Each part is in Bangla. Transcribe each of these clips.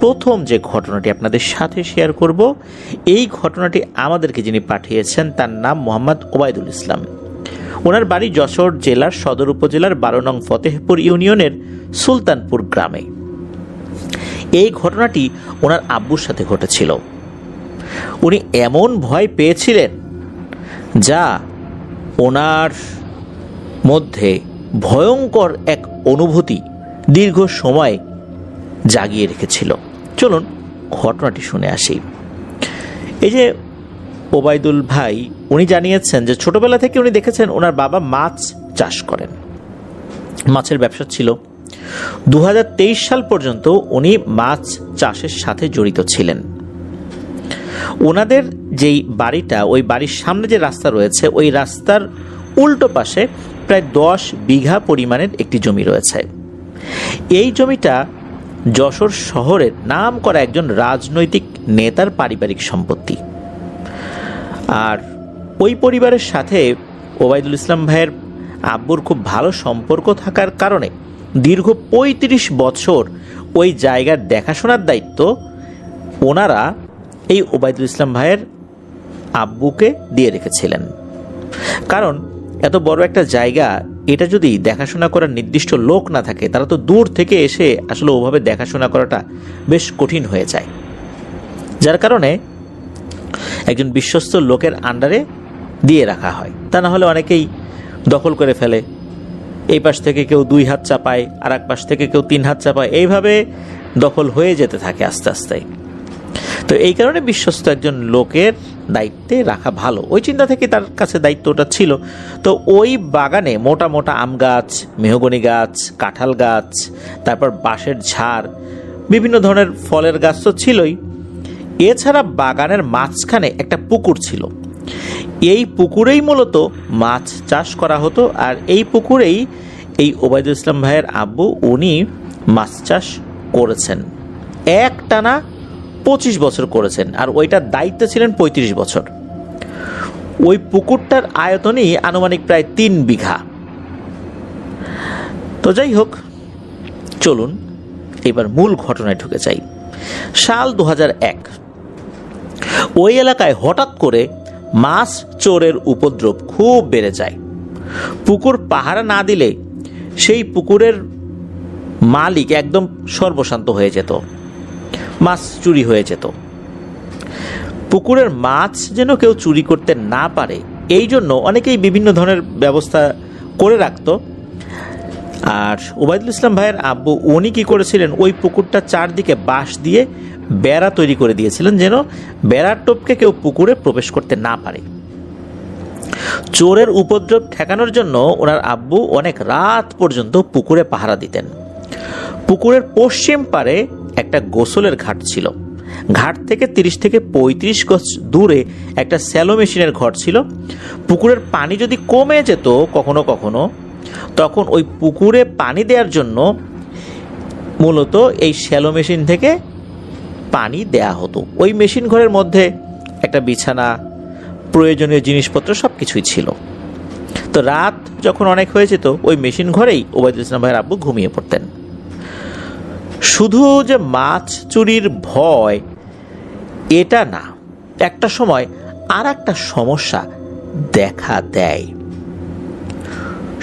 প্রথম যে ঘটনাটি আপনাদের সাথে শেয়ার করব, এই ঘটনাটি আমাদেরকে যিনি পাঠিয়েছেন তার নাম মোহাম্মদ ওবায়দুল ইসলাম। ওনার বাড়ি যশোর জেলার সদর উপজেলার 12 নং ফতেহপুর ইউনিয়নের সুলতানপুর গ্রামে। এই ঘটনাটি ওনার আব্বুর সাথে ঘটেছিল। উনি এমন ভয় পেয়েছিলেন যা ওনার মধ্যে ভয়ঙ্কর এক অনুভূতি দীর্ঘ সময় জাগিয়ে রেখেছিল। চলুন ঘটনাটি শুনে আসি। এই যে ওবায়দুল ভাই, উনি জানিয়েছেন যে ছোটবেলা থেকে উনি দেখেছেন ওনার বাবা মাছ চাষ করেন, মাছের ব্যবসা ছিল। 2023 সাল পর্যন্ত উনি মাছ চাষের সাথে জড়িত ছিলেন। ওনাদের যেই বাড়িটা, ওই বাড়ির সামনে যে রাস্তা রয়েছে, ওই রাস্তার উল্টো পাশে প্রায় 10 বিঘা পরিমাণের একটি জমি রয়েছে। এই জমিটা যশোর শহরের নাম করা একজন রাজনৈতিক নেতার পারিবারিক সম্পত্তি। আর ওই পরিবারের সাথে ওবায়দুল ইসলাম ভাইয়ের আব্বুর খুব ভালো সম্পর্ক থাকার কারণে দীর্ঘ 35 বছর ওই জায়গার দেখাশোনার দায়িত্ব ওনারা এই ওবায়দুল ইসলাম ভাইয়ের আব্বুকে দিয়ে রেখেছিলেন। কারণ এত বড় একটা জায়গা, এটা যদি দেখাশোনা করার নির্দিষ্ট লোক না থাকে, তারা তো দূর থেকে এসে আসলে ওভাবে দেখাশোনা করাটা বেশ কঠিন হয়ে যায়। যার কারণে একজন বিশ্বস্ত লোকের আন্ডারে দিয়ে রাখা হয়, তা না হলে অনেকেই দখল করে ফেলে। এই পাশ থেকে কেউ 2 হাত চাপায়, আর এক পাশ থেকে কেউ 3 হাত চাপায়, এইভাবে দখল হয়ে যেতে থাকে আস্তে আস্তে। তো এই কারণে বিশ্বস্ত একজন লোকের দায়িত্বে রাখা ভালো, ওই চিন্তা থেকে তার কাছে দায়িত্বটা ছিল। তো ওই বাগানে মোটা মোটা আম গাছ, মেহগনি গাছ, কাঁঠাল গাছ, তারপর বাঁশের ঝাড়, বিভিন্ন ধরনের ফলের গাছ তো ছিলই। এছাড়া বাগানের মাঝখানে একটা পুকুর ছিল। এই পুকুরেই মূলত মাছ চাষ করা হতো। আর এই পুকুরেই এই ওবায়দুল ইসলাম ভাইয়ের আব্বু উনি মাছ চাষ করেছেন, একটানা 25 বছর করেছেন। আর ওইটার দায়িত্ব ছিলেন 35 বছর। ওই পুকুরটার আয়তনই আনুমানিক প্রায় 3 বিঘা। তো যাই হোক, চলুন এবার মূল ঘটনায় ঢুকে যাই। সাল 2001, ওই এলাকায় হঠাৎ করে মাছ চোরের উপদ্রব খুব বেড়ে যায়। পুকুর পাহারা না দিলে সেই পুকুরের মালিক একদম সর্বশান্ত হয়ে যেত, মাছ চুরি হয়ে যেত। পুকুরের মাছ যেন কেউ চুরি করতে না পারে, এই জন্য অনেকেই বিভিন্ন ধরনের ব্যবস্থা করে রাখত। আর ওবায়দুল ইসলাম ভাইয়ের আব্বু উনি কি করেছিলেন, ওই পুকুরটা চারদিকে বাঁশ দিয়ে বেড়া তৈরি করে দিয়েছিলেন, যেন বেড়ার টোপকে কেউ পুকুরে প্রবেশ করতে না পারে। চোরের উপদ্রব ঠেকানোর জন্য ওনার আব্বু অনেক রাত পর্যন্ত পুকুরে পাহারা দিতেন। পুকুরের পশ্চিম পারে একটা গোসলের ঘাট ছিল। ঘাট থেকে 30 থেকে 35 গজ দূরে একটা স্যালো মেশিনের ঘর ছিল। পুকুরের পানি যদি কমে যেত কখনো কখনো, তখন ওই পুকুরে পানি দেওয়ার জন্য মূলত এই স্যালো মেশিন থেকে পানি দেয়া হতো। ওই মেশিন ঘরের মধ্যে একটা বিছানা, প্রয়োজনীয় জিনিসপত্র সব কিছুই ছিল। তো রাত যখন অনেক হয়ে যেত, ওই মেশিন ঘরেই ওবায়দুল ইসলাম ভাইয়ের আব্বু ঘুমিয়ে পড়তেন। শুধু যে মাছ চুরির ভয় এটা না, একটা সময় আর একটা সমস্যা দেখা দেয়।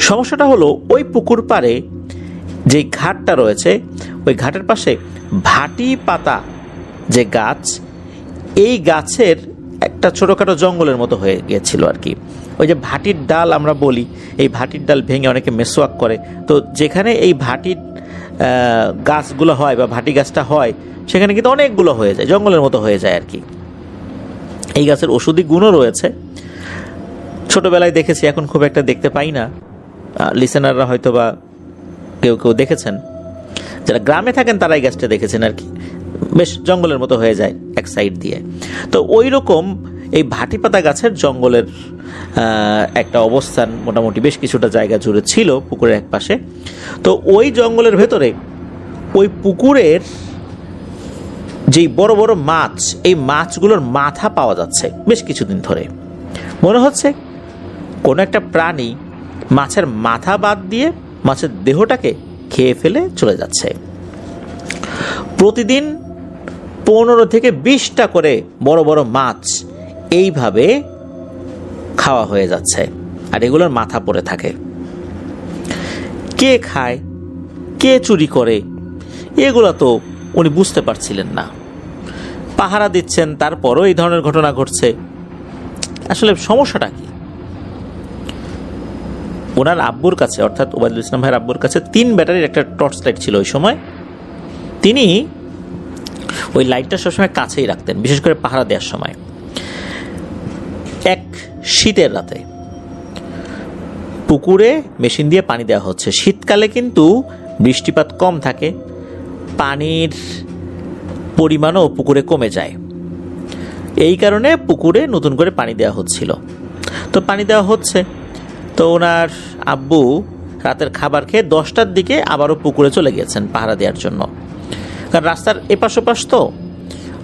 সমস্যাটা হলো, ওই পুকুর পাড়ে যে ঘাটটা রয়েছে, ওই ঘাটের পাশে ভাটি পাতা যে গাছ, এই গাছের একটা ছোটোখাটো জঙ্গলের মতো হয়ে গিয়েছিল আর কি। ওই যে ভাটির ডাল আমরা বলি, এই ভাটির ডাল ভেঙে অনেকে মেসোয়াক করে। তো যেখানে এই ভাটির গাছগুলো হয় বা ভাটি গাছটা হয়, সেখানে কিন্তু অনেকগুলো হয়ে যায়, জঙ্গলের মতো হয়ে যায় আর কি। এই গাছের ওষুধি গুণও রয়েছে। ছোটবেলায় দেখেছি, এখন খুব একটা দেখতে পাই না। লিসেনাররা হয়তো বা কেউ কেউ দেখেছেন, যারা গ্রামে থাকেন তারা এই গাছটা দেখেছেন আর কি। বেশ জঙ্গলের মতো হয়ে যায় এক সাইড দিয়ে। তো ওই রকম এই ভাটি পাতা গাছের জঙ্গলের একটা অবস্থান মোটামুটি বেশ কিছুটা জায়গা জুড়ে ছিল পুকুরের এক পাশে। তো ওই জঙ্গলের ভেতরে ওই পুকুরের যেই বড় বড় মাছ, এই মাছগুলোর মাথা পাওয়া যাচ্ছে বেশ কিছুদিন ধরে। মনে হচ্ছে কোনো একটা প্রাণী মাছের মাথা বাদ দিয়ে মাছের দেহটাকে খেয়ে ফেলে চলে যাচ্ছে। প্রতিদিন 15 থেকে 20টা করে বড় বড় মাছ এইভাবে খাওয়া হয়ে যাচ্ছে, আর এগুলোর মাথা পড়ে থাকে। কে খায়, কে চুরি করে, এগুলো তো উনি বুঝতে পারছিলেন না। পাহারা দিচ্ছেন, তারপরও এই ধরনের ঘটনা ঘটছে। আসলে সমস্যাটা কি? ওনার আব্বুর কাছে, অর্থাৎ ওবায়দুল ইসলাম ভাইয়ের আব্বুর কাছে 3 ব্যাটারির একটা টর্চ লাইট ছিল ওই সময়। তিনি ওই লাইটটা সবসময় কাছেই রাখতেন, বিশেষ করে পাহারা দেওয়ার সময়। এক শীতের রাতে পুকুরে মেশিন দিয়ে পানি দেওয়া হচ্ছে। শীতকালে কিন্তু বৃষ্টিপাত কম থাকে, পানির পরিমাণও পুকুরে কমে যায়। এই কারণে পুকুরে নতুন করে পানি দেওয়া হচ্ছিল। তো পানি দেওয়া হচ্ছে, তো ওনার আব্বু রাতের খাবার খেয়ে 10টার দিকে আবারও পুকুরে চলে গিয়েছেন পাহারা দেওয়ার জন্য। কারণ রাস্তার এপাশ ওপাশ তো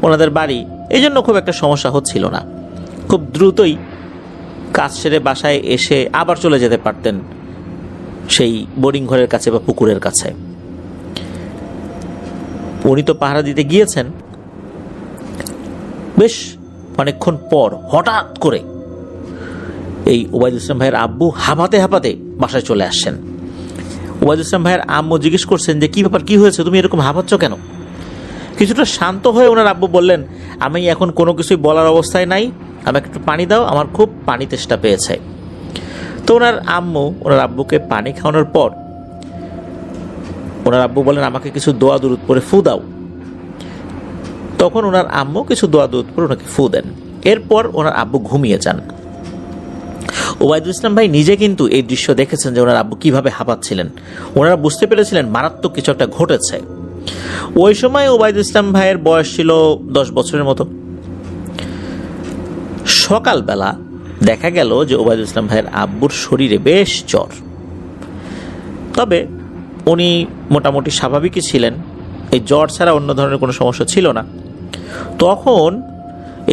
ওনাদের বাড়ি, এই জন্য খুব একটা সমস্যা হচ্ছিল না। খুব দ্রুতই কাজ সেরে বাসায় এসে আবার চলে যেতে পারতেন সেই বোরিং ঘরের কাছে বা পুকুরের কাছে। উনি তো পাহারা দিতে গিয়েছেন, বেশ অনেকক্ষণ পর হঠাৎ করে এই ওবায়দুল ইসলাম ভাইয়ের আব্বু হাঁপাতে হাঁপাতে বাসায় চলে আসছেন। ওবায়দুল ইসলাম ভাইয়ের আম্মু জিজ্ঞেস করছেন যে কি ব্যাপার, কি হয়েছে, তুমি এরকম হাঁপাচ্ছ কেন? কিছুটা শান্ত হয়ে ওনার আব্বু বললেন, আমি এখন কোনো কিছুই বলার অবস্থায় নাই, আমাকে একটু পানি দাও, আমার খুব পানি তেষ্টা পেয়েছে। তো ওনার আম্মু ওনার আব্বুকে পানি খাওয়ানোর পর ওনার আব্বু বলেন, আমাকে কিছু দোয়া দুরূদ পড়ে ফু দাও। তখন ওনার আম্মু কিছু দোয়া দুরূদ পড়ে ওনাকে ফু দেন। এরপর ওনার আব্বু ঘুমিয়ে যান। ওবায়দুল ইসলাম ভাই নিজে কিন্তু এই দৃশ্য দেখেছেন যে ওনার আব্বু কিভাবে হাঁপাচ্ছিলেন। ওনারা বুঝতে পেরেছিলেন মারাত্মক কিছু একটা ঘটেছে। ওই সময় ওবায়দুল ইসলাম ভাইয়ের বয়স ছিল 10 বছরের মতো। সকালবেলা দেখা গেল যে ওবায়দুল ইসলাম ভাইয়ের আব্বুর শরীরে বেশ জ্বর, তবে উনি মোটামুটি স্বাভাবিকই ছিলেন, এই জ্বর ছাড়া অন্য ধরনের কোনো সমস্যা ছিল না। তখন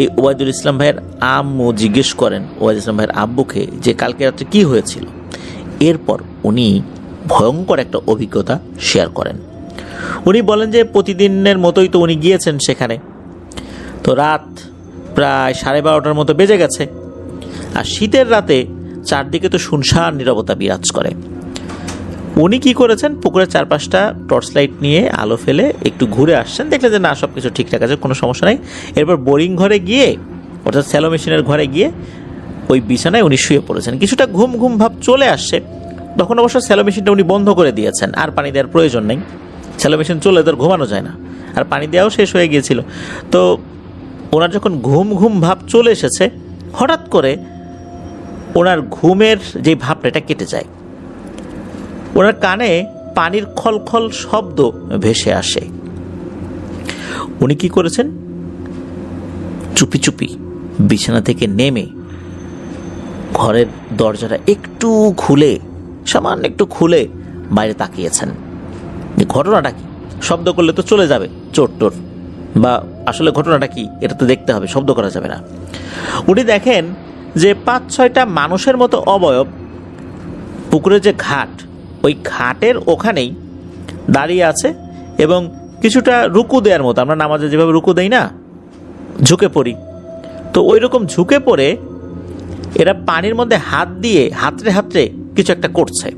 এই ওবায়দুল ইসলাম ভাইয়ের আম্মু জিজ্ঞেস করেন ওবায়দুল ইসলাম ভাইয়ের আব্বুকে যে কালকে রাত্রে কি হয়েছিল। এরপর উনি ভয়ঙ্কর একটা অভিজ্ঞতা শেয়ার করেন। উনি বলেন যে প্রতিদিনের মতোই তো উনি গিয়েছেন সেখানে, তো রাত প্রায় 12:30টার মতো বেজে গেছে, আর শীতের রাতে চারদিকে তো শুনশান নীরবতা বিরাজ করে। উনি কি করেছেন, পুকুরের চারপাশটা টর্চ লাইট নিয়ে আলো ফেলে একটু ঘুরে আসছেন, দেখলেন যে না সব কিছু ঠিকঠাক আছে, কোনো সমস্যা নেই। এরপর বোরিং ঘরে গিয়ে, অর্থাৎ স্যালো মেশিনের ঘরে গিয়ে ওই বিছানায় উনি শুয়ে পড়েছেন। কিছুটা ঘুম ঘুম ভাব চলে আসছে, তখন অবশ্য স্যালো মেশিনটা উনি বন্ধ করে দিয়েছেন, আর পানি দেওয়ার প্রয়োজন নেই। স্যালো মেশিন চলে তোর ঘুমানো যায় না, আর পানি দেওয়াও শেষ হয়ে গিয়েছিল। তো ওনার যখন ঘুম ঘুম ভাব চলে এসেছে, হঠাৎ করে ওনার ঘুমের যে ভাবটা এটা কেটে যায়। ওনার কানে পানির খলখল শব্দ ভেসে আসে। উনি কি করেছেন, চুপি চুপি বিছানা থেকে নেমে ঘরের দরজাটা একটু খুলে, সামান্য একটু খুলে বাইরে তাকিয়েছেন। ঘটনাটা কি, শব্দ করলে তো চলে যাবে চোর টোর, বা আসলে ঘটনাটা কি এটা তো দেখতে হবে, শব্দ করা যাবে না। উনি দেখেন যে 5-6টা মানুষের মতো অবয়ব পুকুরের যে ঘাট, ওই ঘাটের ওখানেই দাঁড়িয়ে আছে, এবং কিছুটা রুকু দেওয়ার মতো, আমরা নামাজে যেভাবে রুকু দেই না, ঝুঁকে পড়ি, তো ওই রকম ঝুঁকে পড়ে এরা পানির মধ্যে হাত দিয়ে হাতড়ে হাতড়ে কিছু একটা করছে।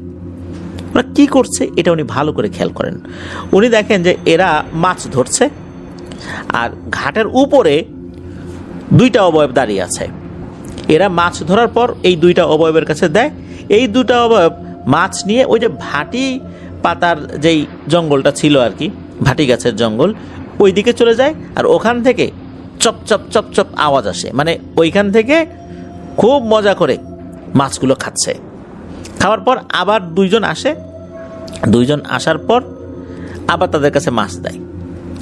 ওরা কি করছে এটা উনি ভালো করে খেয়াল করেন। উনি দেখেন যে এরা মাছ ধরছে, আর ঘাটের উপরে 2টা অবয়ব দাঁড়িয়ে আছে। এরা মাছ ধরার পর এই 2টা অবয়বের কাছে দেয়, এই 2টা অবয়ব মাছ নিয়ে ওই যে ভাটি পাতার যেই জঙ্গলটা ছিল আর কি, ভাটি গাছের জঙ্গল, ওই দিকে চলে যায়, আর ওখান থেকে চপ চপ চপ চপ আওয়াজ আসে, মানে ওইখান থেকে খুব মজা করে মাছগুলো খাচ্ছে। খাওয়ার পর আবার 2জন আসে, 2জন আসার পর আবার তাদের কাছে মাছ দেয়,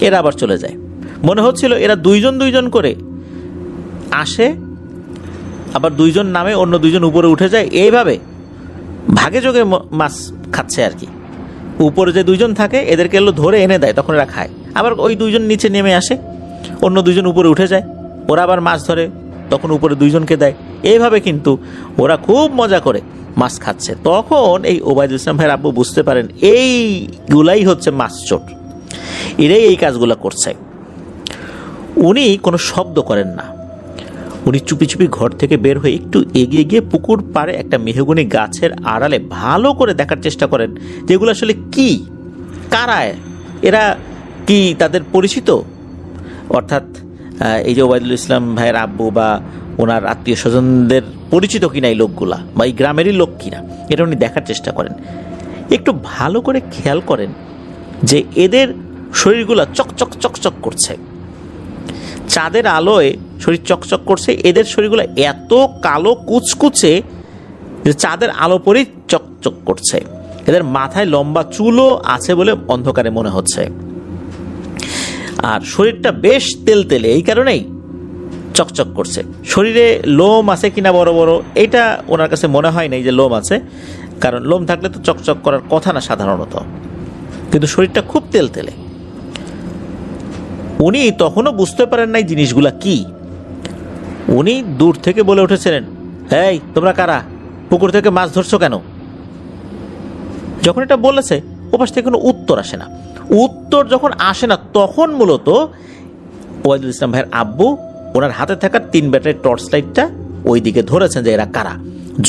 এরা আবার চলে যায়। মনে হচ্ছিল এরা 2জন করে আসে, আবার 2জন নামে, অন্য 2জন উপরে উঠে যায়, এইভাবে ভাগে যোগে মাছ খাচ্ছে আর কি। উপরে যে 2জন থাকে এদেরকে এলো ধরে এনে দেয়, তখন এরা খায়। আবার ওই 2জন নিচে নেমে আসে, অন্য 2জন উপরে উঠে যায়, ওরা আবার মাছ ধরে, তখন উপরে 2জনকে দেয়। এইভাবে কিন্তু ওরা খুব মজা করে মাছ খাচ্ছে। তখন এই ওবায়দুল ইসলাম ভাইয়ের আব্বু বুঝতে পারেন এইগুলাই হচ্ছে মাছ চোর, এরাই এই কাজগুলো করছে। উনি কোনো শব্দ করেন না। উনি চুপি চুপি ঘর থেকে বের হয়ে একটু এগিয়ে গিয়ে পুকুর পাড়ে একটা মেহগনি গাছের আড়ালে ভালো করে দেখার চেষ্টা করেন যে এগুলো আসলে কি, কারা, এরা কি তাদের পরিচিত, অর্থাৎ এই যে ওবায়দুল ইসলাম ভাইয়ের আব্বু বা ওনার আত্মীয় স্বজনদের পরিচিত কিনা এই লোকগুলা, বা এই গ্রামেরই লোক কিনা, এটা উনি দেখার চেষ্টা করেন। একটু ভালো করে খেয়াল করেন যে এদের শরীরগুলা চকচক চকচক করছে, চাঁদের আলোয় শরীর চকচক করছে। এদের শরীরগুলো এত কালো কুচকুচে যে চাঁদের আলো পরেই চকচক করছে। এদের মাথায় লম্বা চুলও আছে বলে অন্ধকারে মনে হচ্ছে, আর শরীরটা বেশ তেলতেলে, এই কারণেই চকচক করছে। শরীরে লোম আছে কিনা বড় বড়, এটা ওনার কাছে মনে হয় নাই যে লোম আছে, কারণ লোম থাকলে তো চকচক করার কথা না সাধারণত, কিন্তু শরীরটা খুব তেলতেলে। উনি তখনও বুঝতে পারেন নাই জিনিসগুলা কি। উনি দূর থেকে বলে উঠেছিলেন, এই তোমরা কারা, পুকুর থেকে মাছ ধরছো কেন? যখন এটা বলেছে ওপাশ থেকে কোনো উত্তর আসে না। উত্তর যখন আসে না তখন মূলত ওবায়দুল ইসলাম ভাইয়ের আব্বু ওনার হাতে থাকা 3 ব্যাটারির টর্চ লাইটটা ওই দিকে ধরেছেন যে এরা কারা।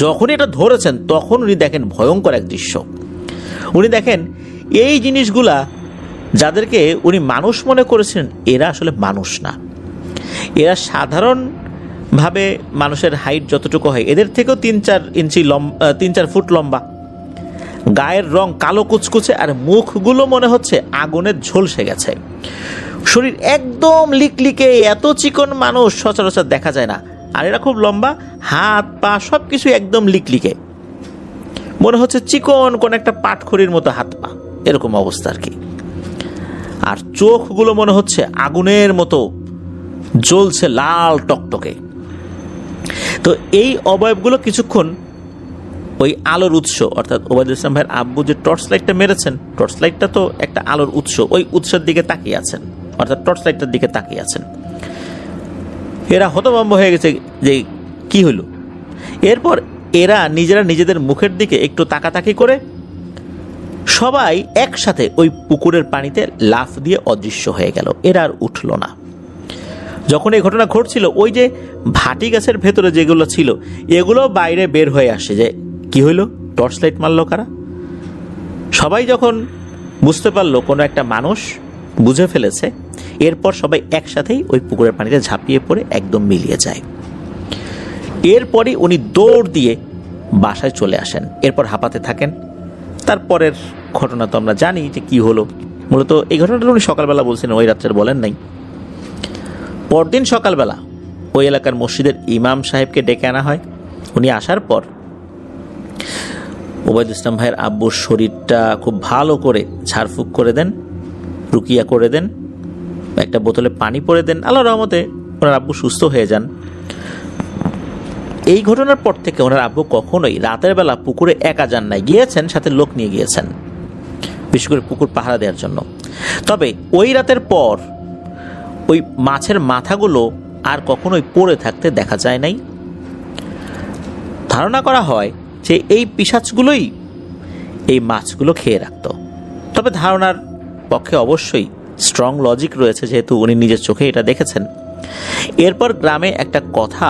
যখন এটা ধরেছেন তখন উনি দেখেন ভয়ঙ্কর এক দৃশ্য। উনি দেখেন এই জিনিসগুলা যাদেরকে উনি মানুষ মনে করেছেন, এরা আসলে মানুষ না। এরা সাধারণভাবে মানুষের হাইট যতটুকু হয় এদের থেকেও 3-4 ইঞ্চি লম্বা, 3-4 ফুট লম্বা, গায়ের রং কালো কুচকুচে, আর মুখগুলো মনে হচ্ছে আগুনের ঝলসে গেছে। শরীর একদম লিকলিকে, এত চিকন মানুষ সচরাচর দেখা যায় না। আর এরা খুব লম্বা, হাত পা সবকিছু একদম লিকলিকে, মনে হচ্ছে চিকন কোন একটা পাটখড়ির মতো হাত পা, এরকম অবস্থা আর কি। আর চোখগুলো মনে হচ্ছে আগুনের মতো জ্বলছে, লাল টকটকে। তো এই অবয়বগুলো কিছুক্ষণ ওই আলোর উৎস, অর্থাৎ ওবায়দুল ইসলাম ভাইয়ের আব্বু যে টর্চ লাইটটা মেরেছেন, টর্চ লাইটটা তো একটা আলোর উৎস, ওই উৎসের দিকে তাকিয়ে আছেন, অর্থাৎ টর্চ লাইটটার দিকে তাকিয়ে আছেন। এরা হতভম্ব হয়ে গেছে যে কি হলো। এরপর এরা নিজেরা নিজেদের মুখের দিকে একটু তাকাতাকি করে সবাই একসাথে ওই পুকুরের পানিতে লাফ দিয়ে অদৃশ্য হয়ে গেল। এরা আর উঠল না। যখন এই ঘটনা ঘটছিল, ওই যে ভাটি গাছের ভেতরে যেগুলো ছিল এগুলো বাইরে বের হয়ে আসে যে কি হইল, টর্চ লাইট মারলো কারা। সবাই যখন বুঝতে পারলো কোনো একটা মানুষ বুঝে ফেলেছে, এরপর সবাই একসাথেই ওই পুকুরের পানিতে ঝাঁপিয়ে পড়ে একদম মিলিয়ে যায়। এরপরই উনি দৌড় দিয়ে বাসায় চলে আসেন। এরপর হাঁপাতে থাকেন। তারপরের ঘটনা তো আমরা জানি যে কি হলো। মূলত এই ঘটনাটা উনি সকালবেলা বলছেন, ওই রাত্রে বলেন নাই। পরদিন সকালবেলা ওই এলাকার মসজিদের ইমাম সাহেবকে ডেকে আনা হয়। উনি আসার পর ওবায়দুল ইসলাম ভাইয়ের আব্বুর শরীরটা খুব ভালো করে ঝাড়ফুঁক করে দেন, রুকিয়া করে দেন, একটা বোতলে পানি পরে দেন। আল্লাহর রহমতে ওনার আব্বু সুস্থ হয়ে যান। এই ঘটনার পর থেকে ওনার আব্বু কখনোই রাতের বেলা পুকুরে একা যান নাই, গিয়েছেন সাথে লোক নিয়ে গিয়েছেন, বিশেষ করে পুকুর পাহারা দেওয়ার জন্য। তবে ওই রাতের পর ওই মাছের মাথাগুলো আর কখনোই পড়ে থাকতে দেখা যায় নাই। ধারণা করা হয় যে এই পিশাচগুলোই এই মাছগুলো খেয়ে রাখত। তবে ধারণার পক্ষে অবশ্যই স্ট্রং লজিক রয়েছে, যেহেতু উনি নিজের চোখে এটা দেখেছেন। এরপর গ্রামে একটা কথা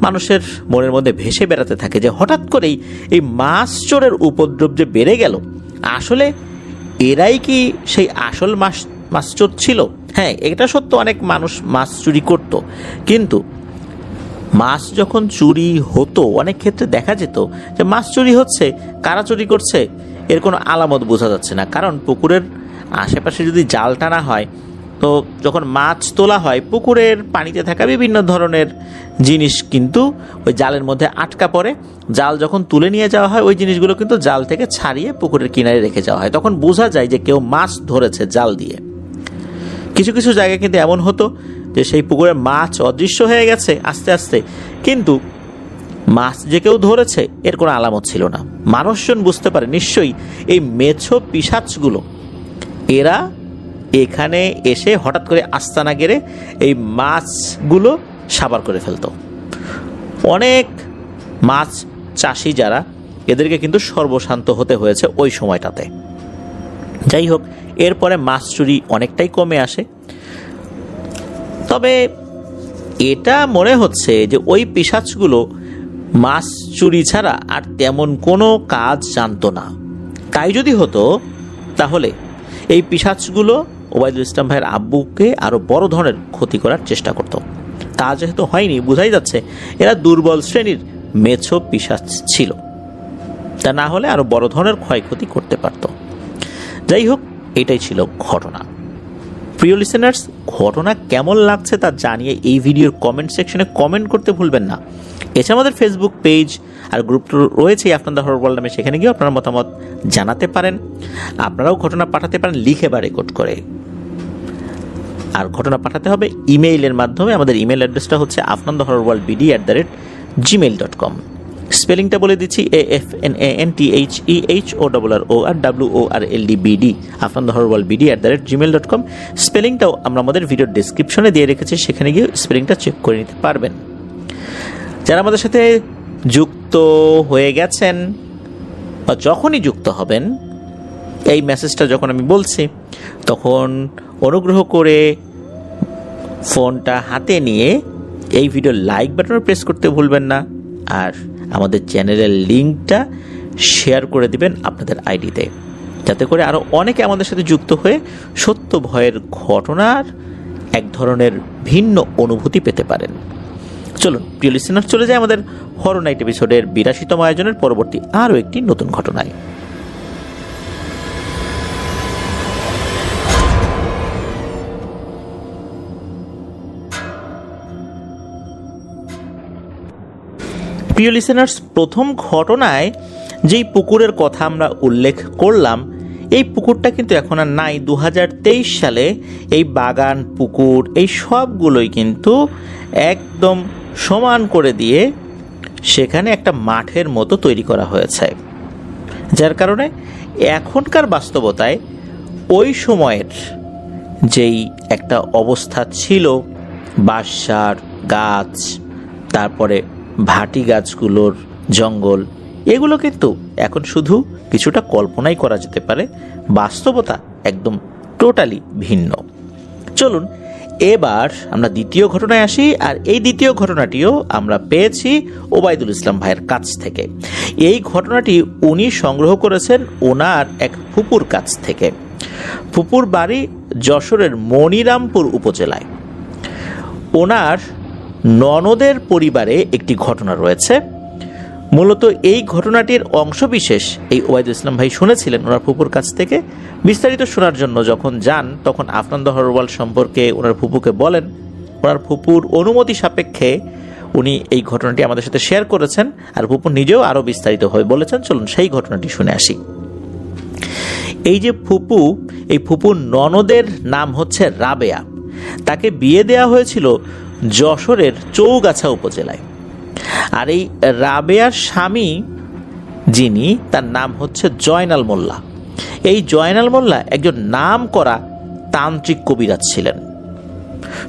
মানুষের মনের মধ্যে ভেসে বেড়াতে থাকে যে হঠাৎ করেই এই মাছ চোরের উপদ্রব যে বেড়ে গেল, আসলে এরাই কি সেই আসল মাছ চোর ছিল? হ্যাঁ, এটা সত্য, অনেক মানুষ মাছ চুরি করত, কিন্তু মাছ যখন চুরি হতো অনেক ক্ষেত্রে দেখা যেত যে মাছ চুরি হচ্ছে, কারা চুরি করছে এর কোনো আলামত বোঝা যাচ্ছে না। কারণ পুকুরের আশেপাশে যদি জাল টানা হয়, তো যখন মাছ তোলা হয় পুকুরের পানিতে থাকা বিভিন্ন ধরনের জিনিস কিন্তু ওই জালের মধ্যে আটকা পড়ে। জাল যখন তুলে নিয়ে যাওয়া হয় ওই জিনিসগুলো কিন্তু জাল থেকে ছাড়িয়ে পুকুরের কিনারে রেখে যাওয়া হয়, তখন বোঝা যায় যে কেউ মাছ ধরেছে জাল দিয়ে। কিছু কিছু জায়গায় কিন্তু এমন হতো যে সেই পুকুরের মাছ অদৃশ্য হয়ে গেছে আস্তে আস্তে, কিন্তু মাছ যে কেউ ধরেছে এর কোনো আলামত ছিল না। মানুষজন বুঝতে পারে নিশ্চয়ই এই মেছো পিশাচগুলো এরা এখানে এসে হঠাৎ করে আস্তানা গেড়ে এই মাছগুলো সাবার করে ফেলতো। অনেক মাছ চাষি যারা, এদেরকে কিন্তু সর্বশান্ত হতে হয়েছে ওই সময়টাতে। যাই হোক, এরপরে মাছ চুরি অনেকটাই কমে আসে। তবে এটা মনে হচ্ছে যে ওই পিশাচগুলো মাছ চুরি ছাড়া আর তেমন কোনো কাজ জানতো না। তাই যদি হতো তাহলে এই পিশাচগুলো ওবায়দুল ইসলাম ভাইয়ের আব্বুকে আরো বড় ধরনের ক্ষতি করার চেষ্টা করত। তা যেহেতু হয়নি, বোঝাই যাচ্ছে এরা দুর্বল শ্রেণীর মেছো পিশাচ ছিল, তা না হলে আরো বড় ধরনের ক্ষয়ক্ষতি করতে পারত। যাই হোক, এটাই ছিল ঘটনা। প্রিয় লিসেনার্স, ঘটনা কেমন লাগছে তা জানিয়ে এই ভিডিওর কমেন্ট সেকশনে কমেন্ট করতে ভুলবেন না। এছাড়া আমাদের ফেসবুক পেজ আর গ্রুপ রয়েছে আফনান দ্য হরর ওয়ার্ল্ড নামে, সেখানে গিয়ে আপনার মতামত জানাতে পারেন। আপনারাও ঘটনা পাঠাতে পারেন লিখে বা রেকর্ড করে, আর ঘটনা পাঠাতে হবে ইমেইলের মাধ্যমে। আমাদের ইমেইল অ্যাড্রেসটা হচ্ছে afnanthehorrorworld@gmail.com। স্পেলিংটা বলে দিচ্ছি, AFNANTHEHORRORWORLDBD, afnanthehorrorworld@gmail.com। স্পেলিংটাও আমরা আমাদের ভিডিওর ডেসক্রিপশনে দিয়ে রেখেছি, সেখানে গিয়ে স্পেলিংটা চেক করে নিতে পারবেন। যারা আমাদের সাথে যুক্ত হয়ে গেছেন বা যখনই যুক্ত হবেন, এই মেসেজটা যখন আমি বলছি তখন অনুগ্রহ করে ফোনটা হাতে নিয়ে এই ভিডিওর লাইক বাটনে প্রেস করতে ভুলবেন না, আর আমাদের চ্যানেলের লিঙ্কটা শেয়ার করে দিবেন আপনাদের আইডিতে, যাতে করে আরও অনেকে আমাদের সাথে যুক্ত হয়ে সত্য ভয়ের ঘটনার এক ধরনের ভিন্ন অনুভূতি পেতে পারেন। চলুন প্রিয় লিসেনার, চলে যায় আমাদের হরর নাইট এপিসোডের ৮২তম আয়োজনের পরবর্তী আরও একটি নতুন ঘটনায়। প্রিয় লিসেনার্স, প্রথম ঘটনায় যেই পুকুরের কথা আমরা উল্লেখ করলাম, এই পুকুরটা কিন্তু এখন আর নাই। 2023 সালে এই বাগান, পুকুর, এই সবগুলোই কিন্তু একদম সমান করে দিয়ে সেখানে একটা মাঠের মতো তৈরি করা হয়েছে, যার কারণে এখনকার বাস্তবতায় ওই সময়ের যেই একটা অবস্থা ছিল, বাঁশঝাড় গাছ, তারপরে ভাটি গাছগুলোর জঙ্গল, এগুলো কিন্তু এখন শুধু কিছুটা কল্পনাই করা যেতে পারে, বাস্তবতা একদম টোটালি ভিন্ন। চলুন এবার আমরা দ্বিতীয় ঘটনায় আসি, আর এই দ্বিতীয় ঘটনাটিও আমরা পেয়েছি ওবায়দুল ইসলাম ভাইয়ের কাছ থেকে। এই ঘটনাটি উনি সংগ্রহ করেছেন ওনার এক ফুপুর কাছ থেকে। ফুপুর বাড়ি যশোরের মনিরামপুর উপজেলায়। ওনার ননদের পরিবারে একটি ঘটনা রয়েছে। মূলত এই ঘটনাটির অংশবিশেষ এই ওবায়দুল ইসলাম ভাই শুনেছিলেন ওনার ফুপুর কাছ থেকে। বিস্তারিত শোনার জন্য যখন যান, তখন আফনান দ্য হরর ওয়ার্ল্ড সম্পর্কে ওনার ফুপুকে বলেন। ওনার ফুপুর অনুমতি সাপেক্ষে উনি এই ঘটনাটি আমাদের সাথে শেয়ার করেছেন, আর ফুপু নিজেও আরও বিস্তারিতভাবে বলেছেন। চলুন সেই ঘটনাটি শুনে আসি। এই যে ফুপু, এই ফুপুর ননদের নাম হচ্ছে রাবেয়া। তাকে বিয়ে দেওয়া হয়েছিল যশোরের চৌগাছা উপজেলায়। আর এই রাবেয়ার স্বামী যিনি, তার নাম হচ্ছে জয়নাল মোল্লা। এই জয়নাল মোল্লা একজন নাম করা তান্ত্রিক কবিরাজ ছিলেন।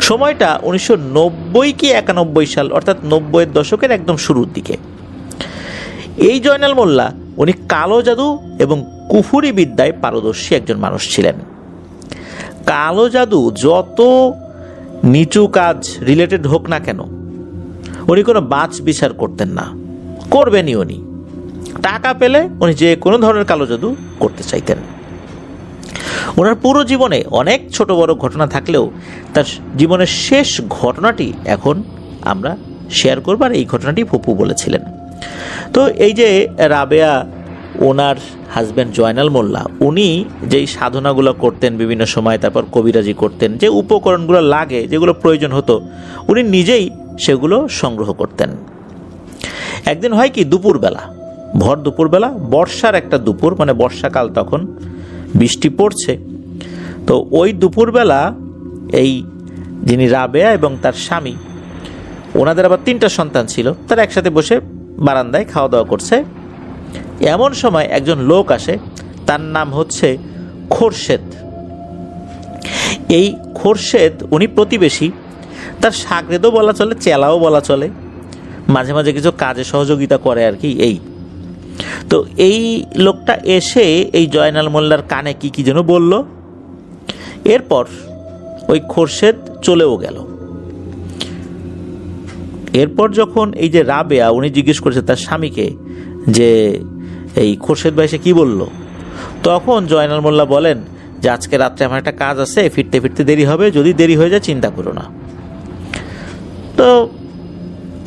সময়টা 1990 কি 91 সাল, অর্থাৎ 90-এর দশকের একদম শুরুর দিকে। এই জয়নাল মোল্লা উনি কালো জাদু এবং কুফুরি বিদ্যায় পারদর্শী একজন মানুষ ছিলেন। কালো জাদু যত নিচু কাজ রিলেটেড হোক না কেন, উনি কোনো বাছ বিচার করতেন না, করবেনই উনি। টাকা পেলে উনি যে কোনো ধরনের কালো জাদু করতে চাইতেন। ওনার পুরো জীবনে অনেক ছোট বড় ঘটনা থাকলেও তার জীবনের শেষ ঘটনাটি এখন আমরা শেয়ার করব, আর এই ঘটনাটি ফুপু বলেছিলেন। তো এই যে রাবেয়া, ওনার হাজব্যান্ড জয়নাল মোল্লা, উনি যেই সাধনাগুলো করতেন বিভিন্ন সময়, তারপর কবিরাজি করতেন, যে উপকরণগুলো লাগে, যেগুলো প্রয়োজন হতো, উনি নিজেই সেগুলো সংগ্রহ করতেন। একদিন হয় কি, দুপুরবেলা, ভর দুপুরবেলা, বর্ষার একটা দুপুর, মানে বর্ষাকাল, তখন বৃষ্টি পড়ছে। তো ওই দুপুরবেলা এই যিনি রাবেয়া এবং তার স্বামী, ওনাদের আবার 3টা সন্তান ছিল, তারা একসাথে বসে বারান্দায় খাওয়া দাওয়া করছে। এমন সময় একজন লোক আসে, তার নাম হচ্ছে খোরশেদ। এই খোরশেদ উনি প্রতিবেশী, তার সাগরেদও বলা চলে, চেলাও বলা চলে, মাঝে মাঝে কিছু কাজে সহযোগিতা করে আর কি। এই তো এই লোকটা এসে এই জয়নাল মোল্লার কানে কি কি যেন বলল। এরপর ওই খোরশেদ চলেও গেল। এরপর যখন এই যে রাবেয়া উনি জিজ্ঞেস করেছে তার স্বামীকে যে এই খোরশেদ ভাই সে কি বলল, তখন জয়নাল মোল্লা বলেন যে আজকে রাত্রে আমার একটা কাজ আছে, ফিরতে ফিরতে দেরি হবে, যদি দেরি হয়ে যায় চিন্তা করো না। তো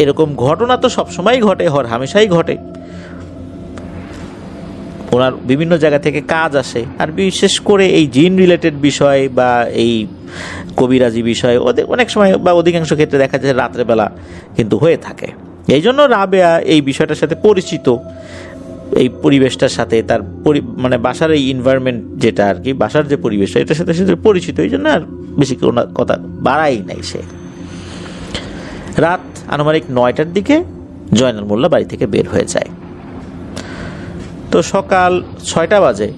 এরকম ঘটনা তো সবসময় ঘটে, হামেশাই ঘটে। ওনার বিভিন্ন জায়গা থেকে কাজ আসে, আর বিশেষ করে এই জিন রিলেটেড বিষয় বা এই কবিরাজি বিষয় ওদের অনেক সময় বা অধিকাংশ ক্ষেত্রে দেখা যায় রাত্রেবেলা কিন্তু হয়ে থাকে। এই জন্য রাবেয়া এই বিষয়টার সাথে পরিচিত, এই পরিবেশটার সাথে তার মানে বাসার এই এনভায়রনমেন্ট যেটা আর কি, বাসার যে পরিবেশটা এটার সাথে সাথে পরিচিত, এই জন্য আর বেশি কোনো কথা বাড়াই নাই সে। রাত আনুমানিক 9টার দিকে জয়নাল মোল্লা বাড়ি থেকে বের হয়ে যায়। তো সকাল 6টা বাজে